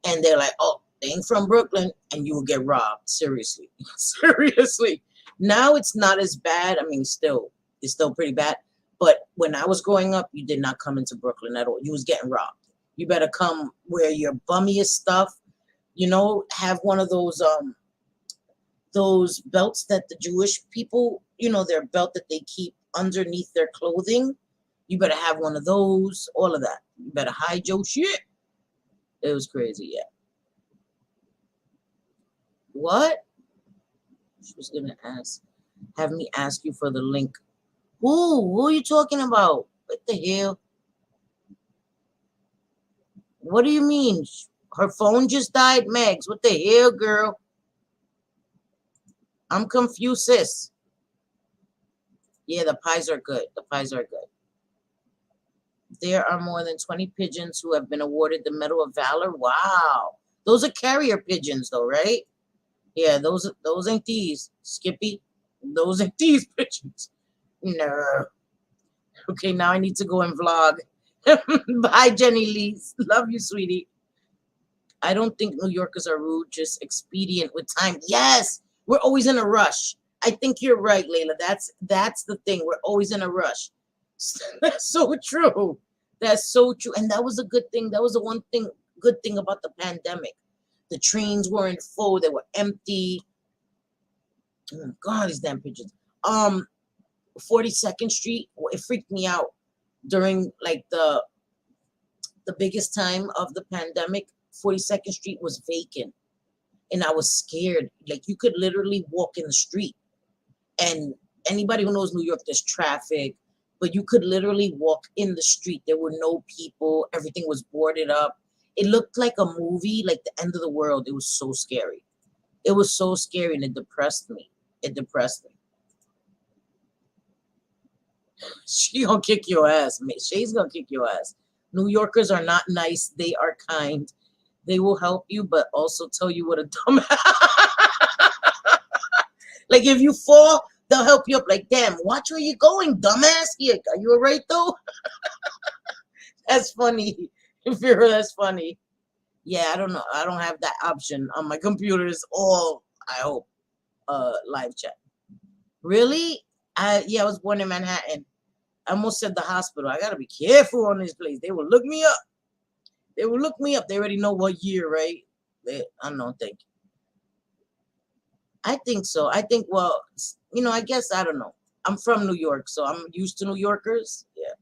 And they're like, oh, they ain't from Brooklyn, and you will get robbed. Seriously. Seriously. Now it's not as bad. I mean, it's still pretty bad. But when I was growing up, you did not come into Brooklyn at all. You was getting robbed. You better come wear your bummiest stuff. You know, have one of those belts that the Jewish people, you know, their belt that they keep underneath their clothing. You better have one of those, all of that. You better hide your shit. It was crazy, yeah. What? She was going to have me ask you for the link. Who are you talking about? What the hell? What do you mean? Her phone just died, Megs. What the hell, girl? I'm confused, sis. Yeah, the pies are good. The pies are good. There are more than 20 pigeons who have been awarded the Medal of Valor. Wow. Those are carrier pigeons, though, right? Yeah, those ain't these, Skippy. Those ain't these pigeons. No. Okay, now I need to go and vlog. Bye, Jenny Lee. Love you, sweetie. I don't think New Yorkers are rude, just expedient with time. Yes, we're always in a rush. I think you're right, Layla. That's the thing. We're always in a rush. That's so true. That's so true. And that was a good thing. That was the one thing, good thing about the pandemic. The trains weren't full. They were empty. Oh, God, these damn pigeons. 42nd Street, it freaked me out during like the biggest time of the pandemic. 42nd Street was vacant. And I was scared. Like you could literally walk in the street. And anybody who knows New York, there's traffic. but you could literally walk in the street. There were no people. Everything was boarded up. It looked like a movie, like the end of the world. It was so scary. It was so scary, and it depressed me. It depressed me. She gonna kick your ass, man. She's gonna kick your ass. New Yorkers are not nice. They are kind. They will help you, but also tell you what a dumb. Like if you fall, they'll help you up. Like, damn, watch where you're going, dumbass. Here, are you alright though? That's funny. Vera, that's funny. Yeah, I don't know. I don't have that option on my computer. It's all, I hope, live chat. Really? I was born in Manhattan. I almost said the hospital. I gotta be careful on this place. They will look me up. They will look me up. They already know what year, right? I don't think. I think so. I think, well, I guess, I don't know. I'm from New York, so I'm used to New Yorkers. Yeah.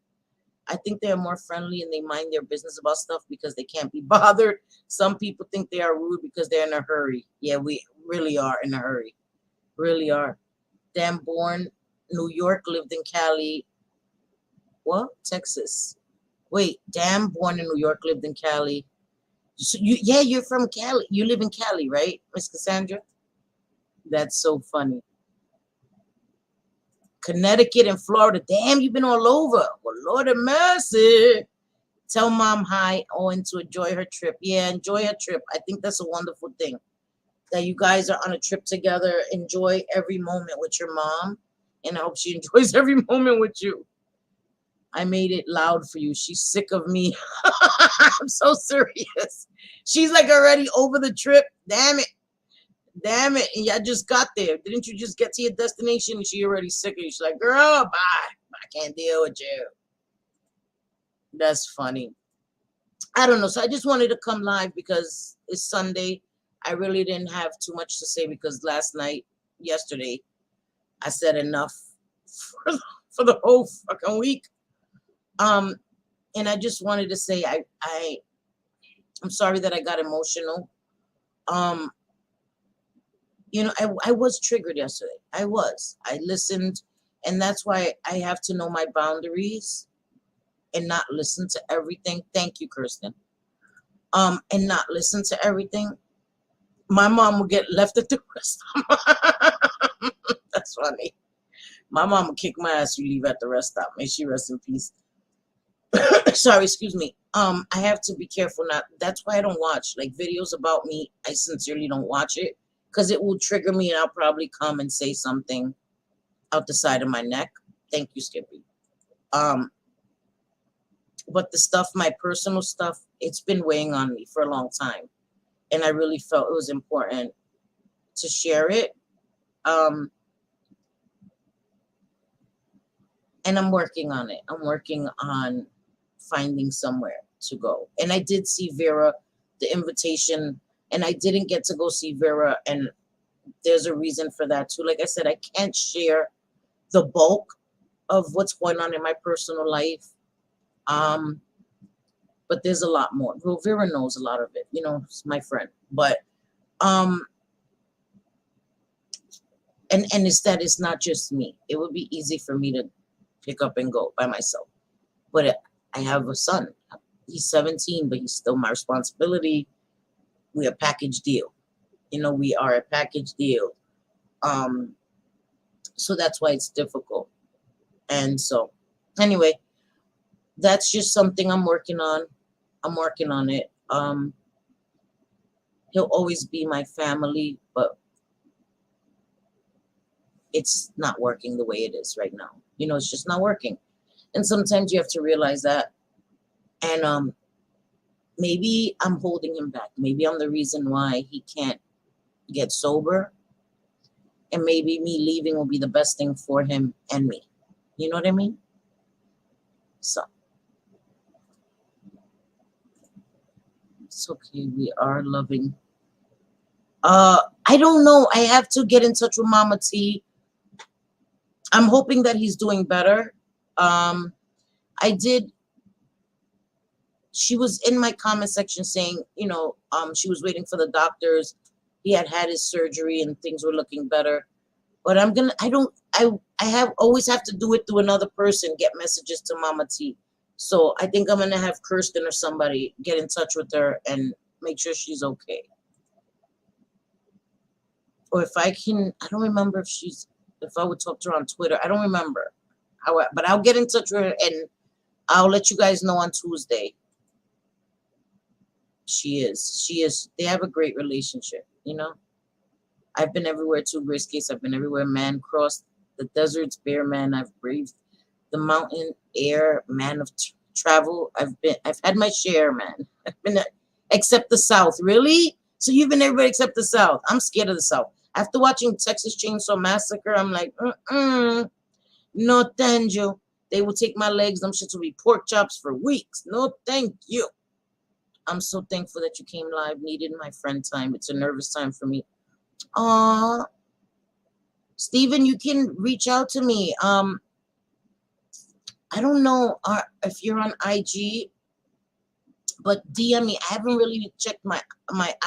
I think they're more friendly and they mind their business about stuff because they can't be bothered. Some people think they are rude because they're in a hurry. Yeah, we really are in a hurry. Really are. Damn, born New York, lived in Cali. What? Texas. Wait, damn, born in New York, lived in Cali. So you're from Cali. You live in Cali, right, Miss Cassandra? That's so funny. Connecticut and Florida. Damn, you've been all over. Well, Lord have mercy. Tell mom hi. Owen to enjoy her trip. Yeah, enjoy her trip. I think that's a wonderful thing that you guys are on a trip together. Enjoy every moment with your mom, and I hope she enjoys every moment with you. I made it loud for you. She's sick of me. I'm so serious. She's like already over the trip. Damn it. Damn it. And y'all just got there. Didn't you just get to your destination? And she already sick of you. She's like, girl, bye. I can't deal with you. That's funny. I don't know. So I just wanted to come live because it's Sunday. I really didn't have too much to say because yesterday, I said enough for the whole fucking week. And I just wanted to say I'm sorry that I got emotional. Um, I was triggered yesterday. I listened, and that's why I have to know my boundaries and not listen to everything. Thank you, Kirsten. And not listen to everything. My mom will get left at the rest stop. That's funny. My mom will kick my ass. You leave at the rest stop. May she rest in peace. Sorry, excuse me. I have to be careful now. That's why I don't watch like videos about me. I sincerely don't watch it because it will trigger me, and I'll probably come and say something out the side of my neck. Thank you, Skippy. But the stuff, my personal stuff, it's been weighing on me for a long time, and I really felt it was important to share it. And I'm working on it. I'm working on finding somewhere to go. And I did see Vera, the invitation, and I didn't get to go see Vera, and there's a reason for that too. Like I said, I can't share the bulk of what's going on in my personal life. But there's a lot more. Well, Vera knows a lot of it, it's my friend. But and it's not just me. It would be easy for me to pick up and go by myself. But I have a son. He's 17, but he's still my responsibility. We're a package deal. We are a package deal. So that's why it's difficult. And so, anyway, that's just something I'm working on. I'm working on it. He'll always be my family, but it's not working the way it is right now. It's just not working. And sometimes you have to realize that. And maybe I'm holding him back. Maybe I'm the reason why he can't get sober. And maybe me leaving will be the best thing for him and me. You know what I mean? So it's okay. We are loving. I don't know. I have to get in touch with Mama T. I'm hoping that he's doing better. She was in my comment section saying, she was waiting for the doctors. He had his surgery and things were looking better. But I I have always have to do it through another person, get messages to Mama T. So I think I'm gonna have Kirsten or somebody get in touch with her and make sure she's okay. Or if I can, I don't remember if I would talk to her on Twitter. I don't remember but I'll get in touch with her and I'll let you guys know on Tuesday. She is. They have a great relationship, you know. I've been everywhere too, Grace Case. I've been everywhere, man. Crossed the deserts, bare man. I've braved the mountain, air, man of travel. I've had my share, man. I've been, except the South. Really? So you've been everywhere except the South. I'm scared of the South. After watching Texas Chainsaw Massacre, I'm like, no thank you. They will take my legs. Them shits will be pork chops for weeks. No thank you. I'm so thankful that you came live. Needed my friend time. It's a nervous time for me. Steven, you can reach out to me. I don't know if you're on IG, but DM me. I haven't really checked my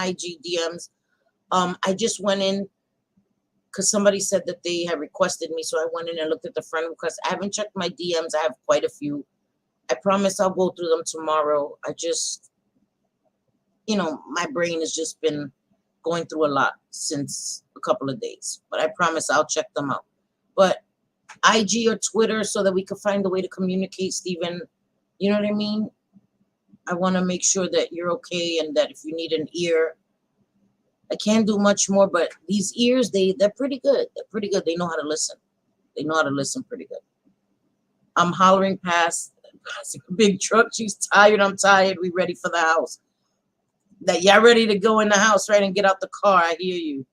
IG DMs. I just went in because somebody said that they had requested me, so I went in and looked at the friend request. I haven't checked my DMs. I have quite a few. I promise I'll go through them tomorrow. I just, my brain has just been going through a lot since a couple of days, but I promise I'll check them out. But IG or Twitter so that we can find a way to communicate, Stephen. You know what I mean? I want to make sure that you're okay and that if you need an ear, I can't do much more, but these ears, they're pretty good. They're pretty good. They know how to listen. They know how to listen pretty good. I'm hollering past a big truck. She's tired. I'm tired. We ready for the house. That y'all ready to go in the house, right, and get out the car. I hear you.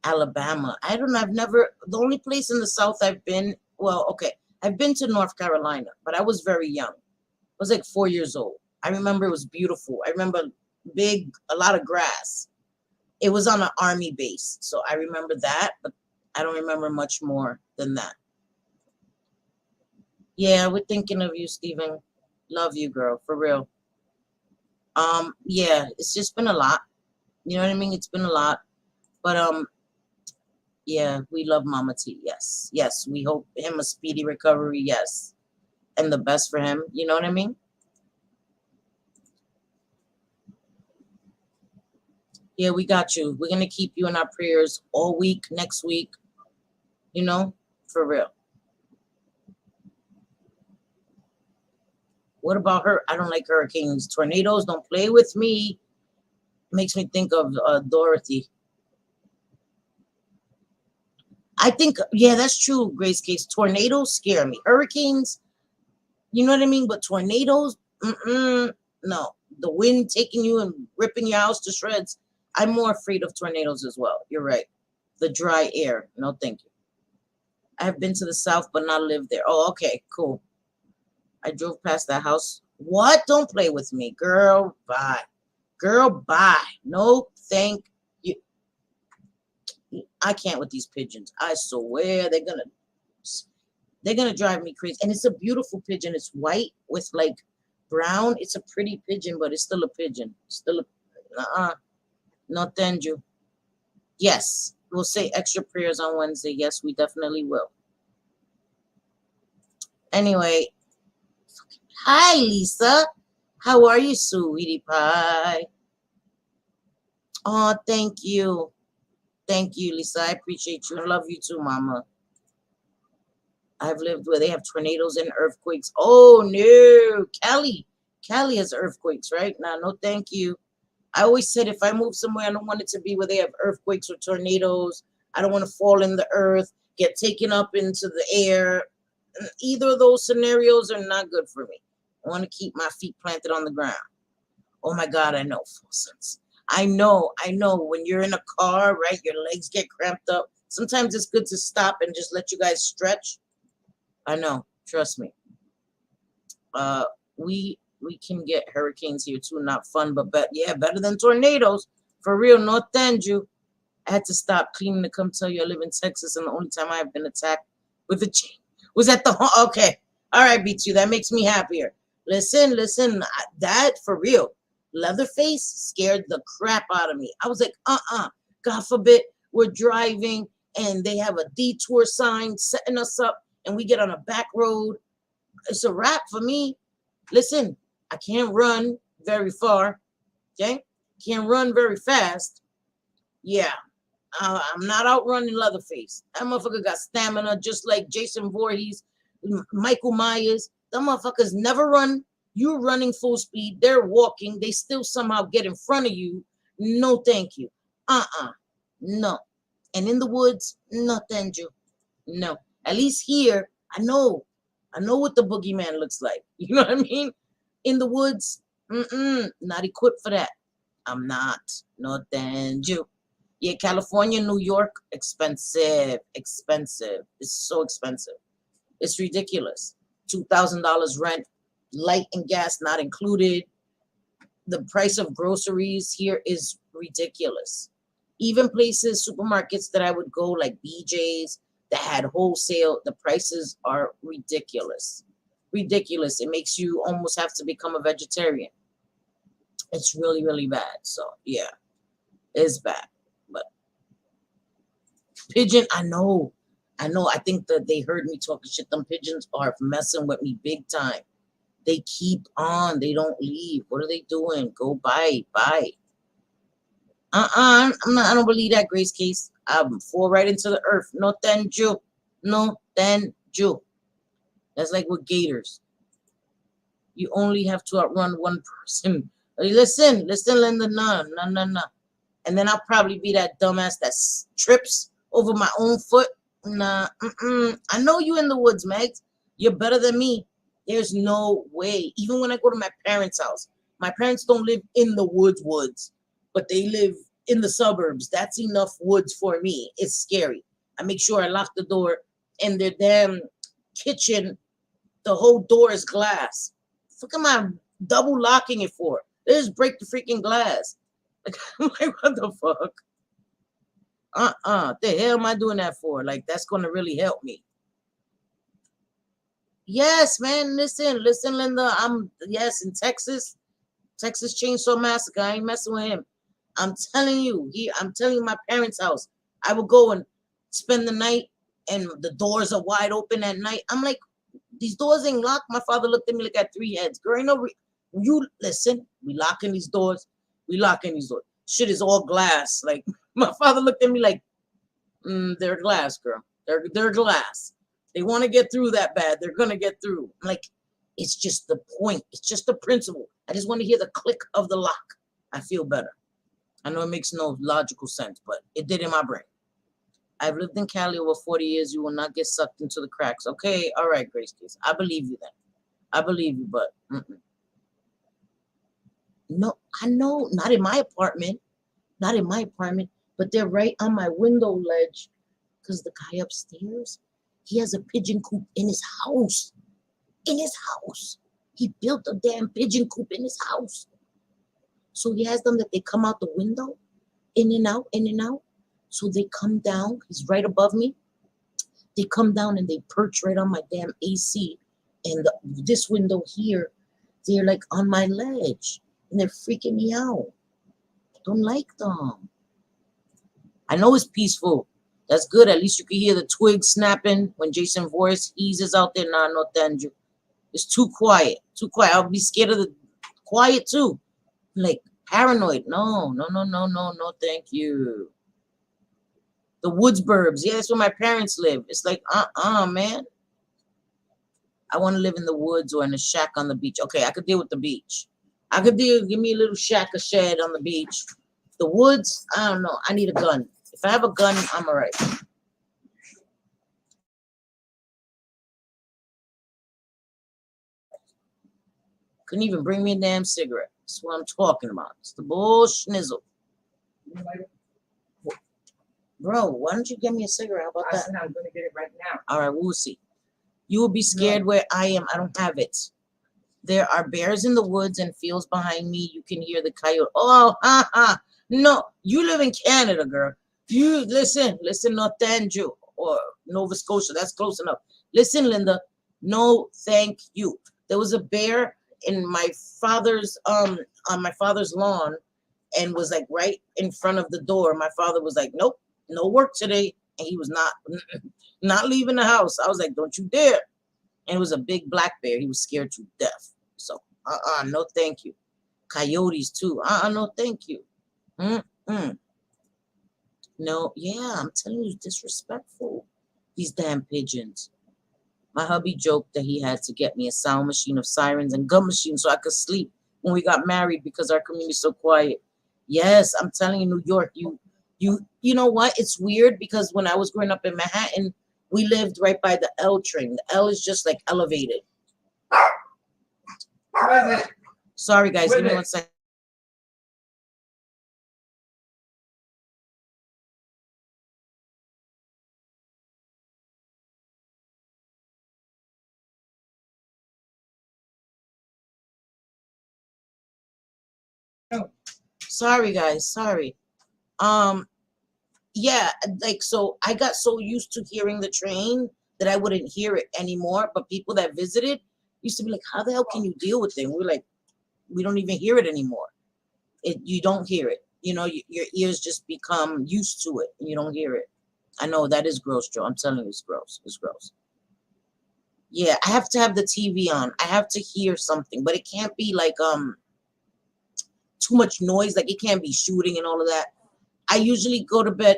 Alabama. I don't know. The only place in the South I've been, well, okay, I've been to North Carolina, but I was very young. I was like 4 years old. I remember it was beautiful. I remember a lot of grass. It was on an army base. So I remember that, but I don't remember much more than that. Yeah, we're thinking of you, Stephen. Love you, girl, for real. Yeah, it's just been a lot. You know what I mean? It's been a lot. But yeah, we love Mama T. Yes. Yes. We hope him a speedy recovery. Yes. And the best for him. You know what I mean? Yeah, we got you. We're going to keep you in our prayers all week, next week. For real. What about her? I don't like hurricanes. Tornadoes, don't play with me. Makes me think of Dorothy. I think, yeah, that's true, Grace Case. Tornadoes scare me. Hurricanes, you know what I mean? But tornadoes, no. The wind taking you and ripping your house to shreds. I'm more afraid of tornadoes as well. You're right. The dry air. No, thank you. I have been to the South, but not lived there. Oh, okay, cool. I drove past that house. What? Don't play with me. Girl, bye. Girl, bye. No, thank you. I can't with these pigeons. I swear they're gonna drive me crazy. And it's a beautiful pigeon. It's white with like brown. It's a pretty pigeon, but it's still a pigeon. No thank you. Yes, we'll say extra prayers on Wednesday. Yes, we definitely will. Anyway, hi Lisa. How are you, sweetie pie? Oh, thank you. Thank you, Lisa. I appreciate you. I love you too, Mama. I've lived where they have tornadoes and earthquakes. Oh, no. Cali has earthquakes, right? No, thank you. I always said if I move somewhere, I don't want it to be where they have earthquakes or tornadoes. I don't want to fall in the earth, get taken up into the air. Either of those scenarios are not good for me. I want to keep my feet planted on the ground. Oh, my God, I know. I know when you're in a car, right, your legs get cramped up. Sometimes it's good to stop and just let you guys stretch. I know, trust me. We can get hurricanes here too, not fun, but better than tornadoes. For real, no thank you. I had to stop cleaning to come tell you I live in Texas, and the only time I have been attacked with a chain was at the home. Okay, all right, BT, that makes me happier. Listen, that for real. Leatherface scared the crap out of me. I was like, God forbid, we're driving and they have a detour sign setting us up, and we get on a back road. It's a wrap for me. Listen, I can't run very far. Okay? Can't run very fast. Yeah. I'm not outrunning Leatherface. That motherfucker got stamina just like Jason Voorhees, Michael Myers. Them motherfuckers never run. You're running full speed. They're walking. They still somehow get in front of you. No, thank you. No. And in the woods, no, thank you. No. At least here, I know what the boogeyman looks like. You know what I mean? In the woods, not equipped for that. I'm not. No, thank you. Yeah, California, New York, expensive. It's so expensive. It's ridiculous. $2,000 rent, light and gas not included. The price of groceries here is ridiculous. Even places, supermarkets that I would go, like BJ's, that had wholesale, the prices are ridiculous. Ridiculous. It makes you almost have to become a vegetarian. It's really, really bad. So, yeah, it's bad. But pigeon, I know. I think that they heard me talking shit. Them pigeons are messing with me big time. They keep on. They don't leave. What are they doing? Go bye. I don't believe that, Grace Case. I'm fall right into the earth. No thank you. No thank you. That's like with Gators. You only have to outrun one person. Listen, Linda. No. And then I'll probably be that dumbass that trips over my own foot. Nah, I know you in the woods, Megs. You're better than me. There's no way. Even when I go to my parents' house, my parents don't live in the woods, but they live in the suburbs. That's enough woods for me. It's scary. I make sure I lock the door, and their damn kitchen, the whole door is glass. Look am I double locking it for? They just break the freaking glass. Like, what the fuck? The hell am I doing that for? Like, that's gonna really help me. Yes, man. Listen, Linda. Yes, in Texas Chainsaw Massacre. I ain't messing with him. I'm telling you, I'm telling you, my parents' house. I would go and spend the night, and the doors are wide open at night. I'm like, these doors ain't locked. My father looked at me like I had 3 heads. Girl, ain't no you listen. We locking these doors. Shit is all glass. Like, my father looked at me like, they're glass, girl. They're glass. They want to get through that bad. They're gonna get through. I'm like, it's just the point. It's just the principle. I just want to hear the click of the lock. I feel better. I know it makes no logical sense, but it did in my brain. I've lived in Cali over 40 years. You will not get sucked into the cracks. Okay, all right, Grace Case. I believe you then. I believe you, but no, I know, not in my apartment. But they're right on my window ledge, because the guy upstairs, he has a pigeon coop in his house. He built a damn pigeon coop in his house. So he has them that they come out the window, in and out. So they come down. He's right above me. They come down and they perch right on my damn AC. And this window here, they're like on my ledge. And they're freaking me out. Don't like them. I know it's peaceful. That's good. At least you can hear the twigs snapping when Jason Voorhees eases out there. Nah, no thank you. It's too quiet. I'll be scared of the quiet too. Like, paranoid. No, thank you. The woods burbs. Yeah, that's where my parents live. It's like, man. I want to live in the woods or in a shack on the beach. Okay, I could deal with the beach. Give me a little shack or shed on the beach. The woods, I don't know. I need a gun. If I have a gun, I'm all right. Couldn't even bring me a damn cigarette. That's what I'm talking about. It's the bullshnizzle. Bro, why don't you get me a cigarette? How about that? I'm going to get it right now. All right, we'll see. You will be scared where I am. I don't have it. There are bears in the woods and fields behind me. You can hear the coyote. Oh, no, you live in Canada, girl. You listen, no thank you. Or Nova Scotia, that's close enough. Listen, Linda, no thank you. There was a bear in my father's on my father's lawn, and was like right in front of the door. My father was like, nope, no work today. and he was not leaving the house. I was like, don't you dare. And it was a big black bear. He was scared to death. So, no thank you. Coyotes too. No thank you. Mm-mm. No, yeah, I'm telling you, disrespectful. These damn pigeons. My hubby joked that he had to get me a sound machine of sirens and gun machines so I could sleep when we got married because our community's so quiet. Yes, I'm telling you, New York, you know what? It's weird because when I was growing up in Manhattan, we lived right by the L train. The L is just like elevated. Sorry, guys, give me 1 second. Sorry, guys. Sorry. Um, yeah, like so I got so used to hearing the train that I wouldn't hear it anymore. But people that visited used to be like, how the hell can you deal with it? And we're like, we don't even hear it anymore. You don't hear it. You know, your ears just become used to it and you don't hear it. I know that is gross, Joe. I'm telling you, it's gross. It's gross. Yeah, I have to have the TV on. I have to hear something, but it can't be like too much noise. Like it can't be shooting and all of that. I usually go to bed.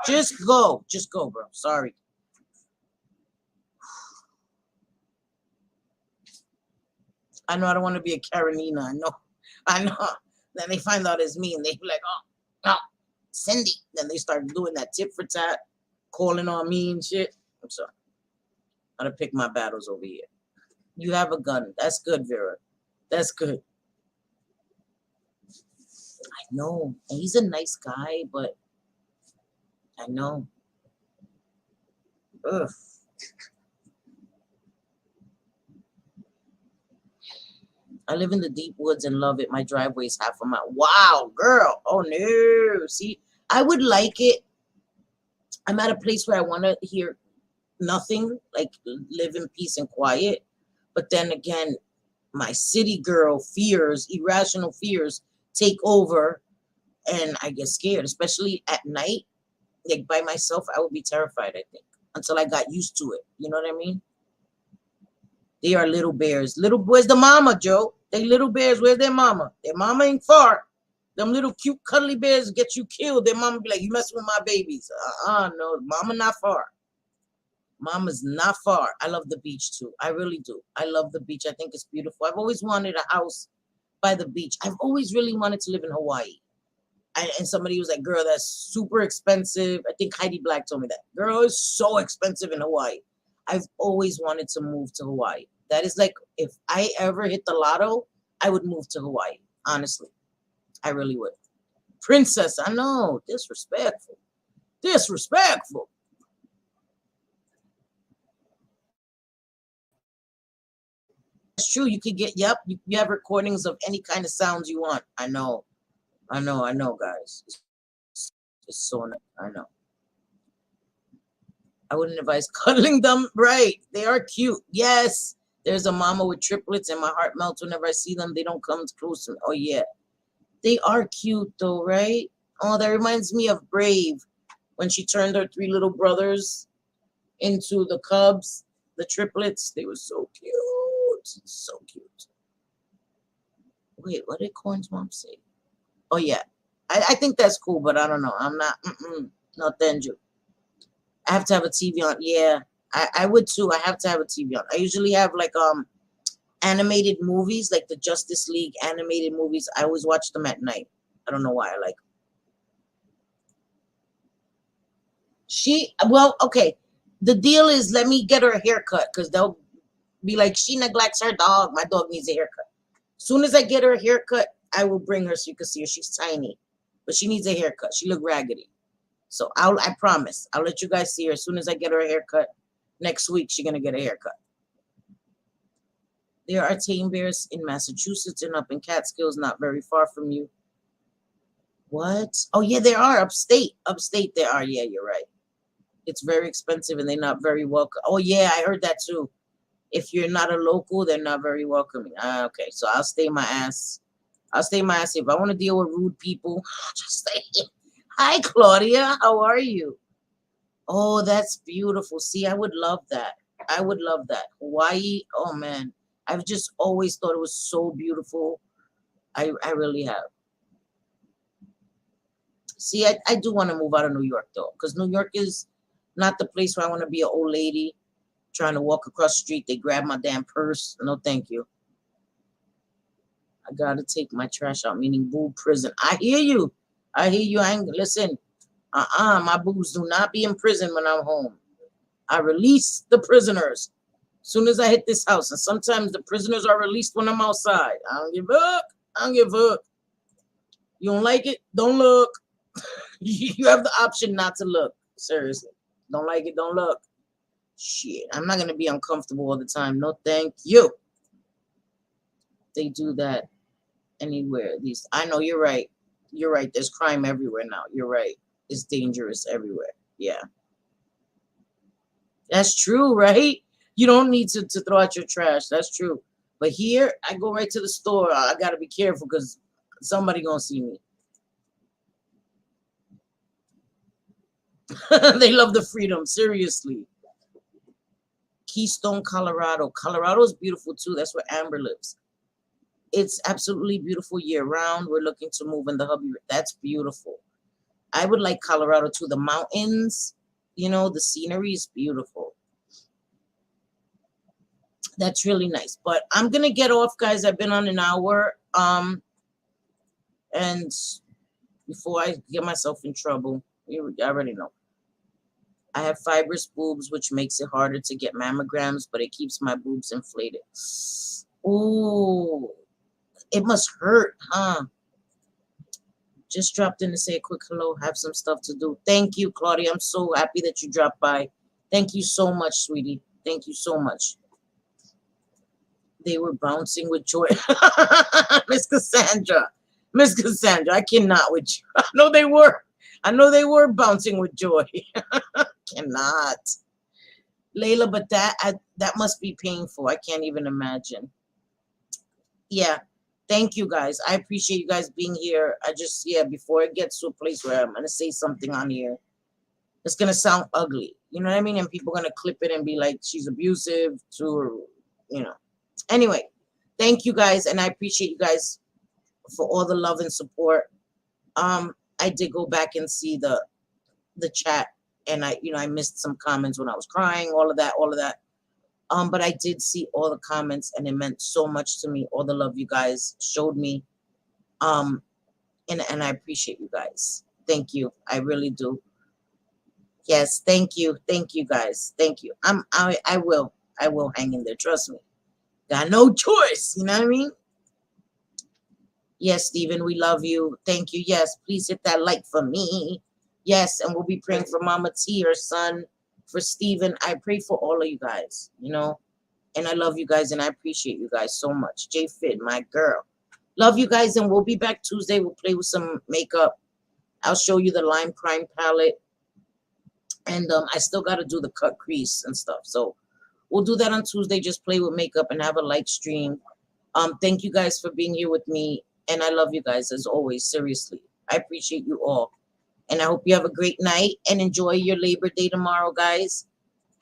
Just go, bro. Sorry. I know I don't want to be a Karenina. I know. Then they find out it's me and they be like, oh, Cindy. Then they start doing that tit for tat, calling on me and shit. I'm sorry. I'm gonna pick my battles over here. You have a gun. That's good, Vera. That's good. I know. And he's a nice guy, but I know. Ugh. I live in the deep woods and love it. My driveway is half a mile. Wow, girl. Oh no. See, I would like it. I'm at a place where I want to hear nothing, like live in peace and quiet. But then again, my city girl fears, irrational fears, take over, and I get scared, especially at night. Like by myself, I would be terrified, I think, until I got used to it. You know what I mean? They are little bears. Little where's the mama, Joe? They little bears. Where's their mama? Their mama ain't far. Them little cute cuddly bears get you killed. Their mama be like, you messing with my babies. No, mama not far. Mama's not far. I love the beach too. I really do. I love the beach. I think it's beautiful. I've always wanted a house by the beach. I've always really wanted to live in Hawaii. And somebody was like, girl, that's super expensive. I think Heidi Black told me that. Girl, it's so expensive in Hawaii. I've always wanted to move to Hawaii. That is like, if I ever hit the lotto, I would move to Hawaii. Honestly, I really would. Princess, I know, disrespectful. Disrespectful. It's true. You could get, yep, you have recordings of any kind of sounds you want. I know, guys. It's so nice. I know. I wouldn't advise cuddling them. Right. They are cute. Yes. There's a mama with triplets, and my heart melts whenever I see them. They don't come close to me. Oh, yeah. They are cute, though, right? Oh, that reminds me of Brave when she turned her three little brothers into the cubs, the triplets. They were so cute. So cute. Wait, what did Corn's mom say? Oh, yeah. I think that's cool, but I don't know. I'm not. No, thank you. I have to have a TV on. Yeah, I would too. I have to have a TV on. I usually have like animated movies, like the Justice League animated movies. I always watch them at night. I don't know why I like them. Well, okay. The deal is let me get her a haircut because they'll be like, she neglects her dog. My dog needs a haircut. As soon as I get her a haircut, I will bring her so you can see her. She's tiny, but she needs a haircut. She look raggedy. So I promise. I'll let you guys see her as soon as I get her a haircut. Next week, she's gonna get a haircut. There are tame bears in Massachusetts and up in Catskills, not very far from you. What? Oh yeah, there are upstate. Upstate there are. Yeah, you're right. It's very expensive and they're not very welcome. Oh yeah, I heard that too. If you're not a local, they're not very welcoming. Okay, so I'll stay my ass. I'll stay my ass. If I want to deal with rude people, I'll just stay here. Hi, Claudia. How are you? Oh, that's beautiful. See, I would love that. I would love that. Hawaii. Oh man, I've just always thought it was so beautiful. I really have. See, I do want to move out of New York though, because New York is not the place where I want to be an old lady trying to walk across the street. They grab my damn purse. No, thank you. I gotta take my trash out, meaning boob prison. I hear you. I hear you. I ain't listen. My boobs do not be in prison when I'm home. I release the prisoners as soon as I hit this house. And sometimes the prisoners are released when I'm outside. I don't give up. I don't give up. You don't like it? Don't look. You have the option not to look. Seriously. Don't like it? Don't look. Shit. I'm not going to be uncomfortable all the time. No, thank you. They do that anywhere. At least I know you're right. You're right. There's crime everywhere now. You're right. It's dangerous everywhere. Yeah. That's true, right? You don't need to throw out your trash. That's true. But here, I go right to the store. I got to be careful because somebody going to see me. They love the freedom. Seriously. Keystone, Colorado. Colorado is beautiful, too. That's where Amber lives. It's absolutely beautiful year-round. We're looking to move in the hubby. That's beautiful. I would like Colorado, too. The mountains, you know, the scenery is beautiful. That's really nice. But I'm going to get off, guys. I've been on an hour. And before I get myself in trouble, you already know. I have fibrous boobs, which makes it harder to get mammograms, but it keeps my boobs inflated. Ooh, it must hurt, huh? Just dropped in to say a quick hello. Have some stuff to do. Thank you, Claudia. I'm so happy that you dropped by. Thank you so much, sweetie. Thank you so much. They were bouncing with joy. Miss Cassandra. Miss Cassandra, I cannot with you. I know they were. I know they were bouncing with joy. Cannot. Layla, but that must be painful. I can't even imagine. Yeah. Thank you guys. I appreciate you guys being here. Before it gets to a place where I'm gonna say something on here, it's gonna sound ugly. You know what I mean? And people are gonna clip it and be like, she's abusive to her, you know. Anyway, thank you guys, and I appreciate you guys for all the love and support. I did go back and see the chat, and I missed some comments when I was crying, all of that. But I did see all the comments, and it meant so much to me. All the love you guys showed me. And I appreciate you guys. Thank you. I really do. Yes, thank you. Thank you guys. Thank you. I will hang in there. Trust me. Got no choice. You know what I mean? Yes, Stephen, we love you. Thank you. Yes, please hit that like for me. Yes, and we'll be praying for Mama T, her son, for Stephen. I pray for all of you guys, you know, and I love you guys, and I appreciate you guys so much. J Fid, my girl. Love you guys, and we'll be back Tuesday. We'll play with some makeup. I'll show you the Lime Crime palette, and I still got to do the cut crease and stuff. So we'll do that on Tuesday. Just play with makeup and have a light stream. Thank you guys for being here with me. And I love you guys as always, seriously. I appreciate you all. And I hope you have a great night and enjoy your Labor Day tomorrow, guys.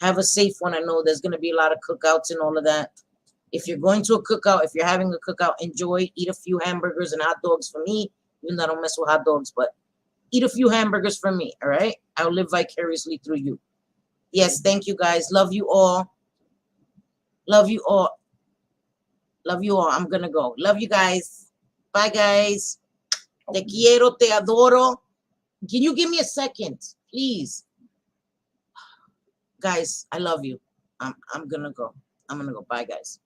Have a safe one. I know there's going to be a lot of cookouts and all of that. If you're going to a cookout, if you're having a cookout, enjoy. Eat a few hamburgers and hot dogs for me. Even though I don't mess with hot dogs, but eat a few hamburgers for me, all right? I'll live vicariously through you. Yes, thank you, guys. Love you all. Love you all. Love you all. I'm going to go. Love you guys. Bye, guys. Te quiero, te adoro. Can you give me a second, please? Guys, I love you. I'm gonna go. Bye, guys.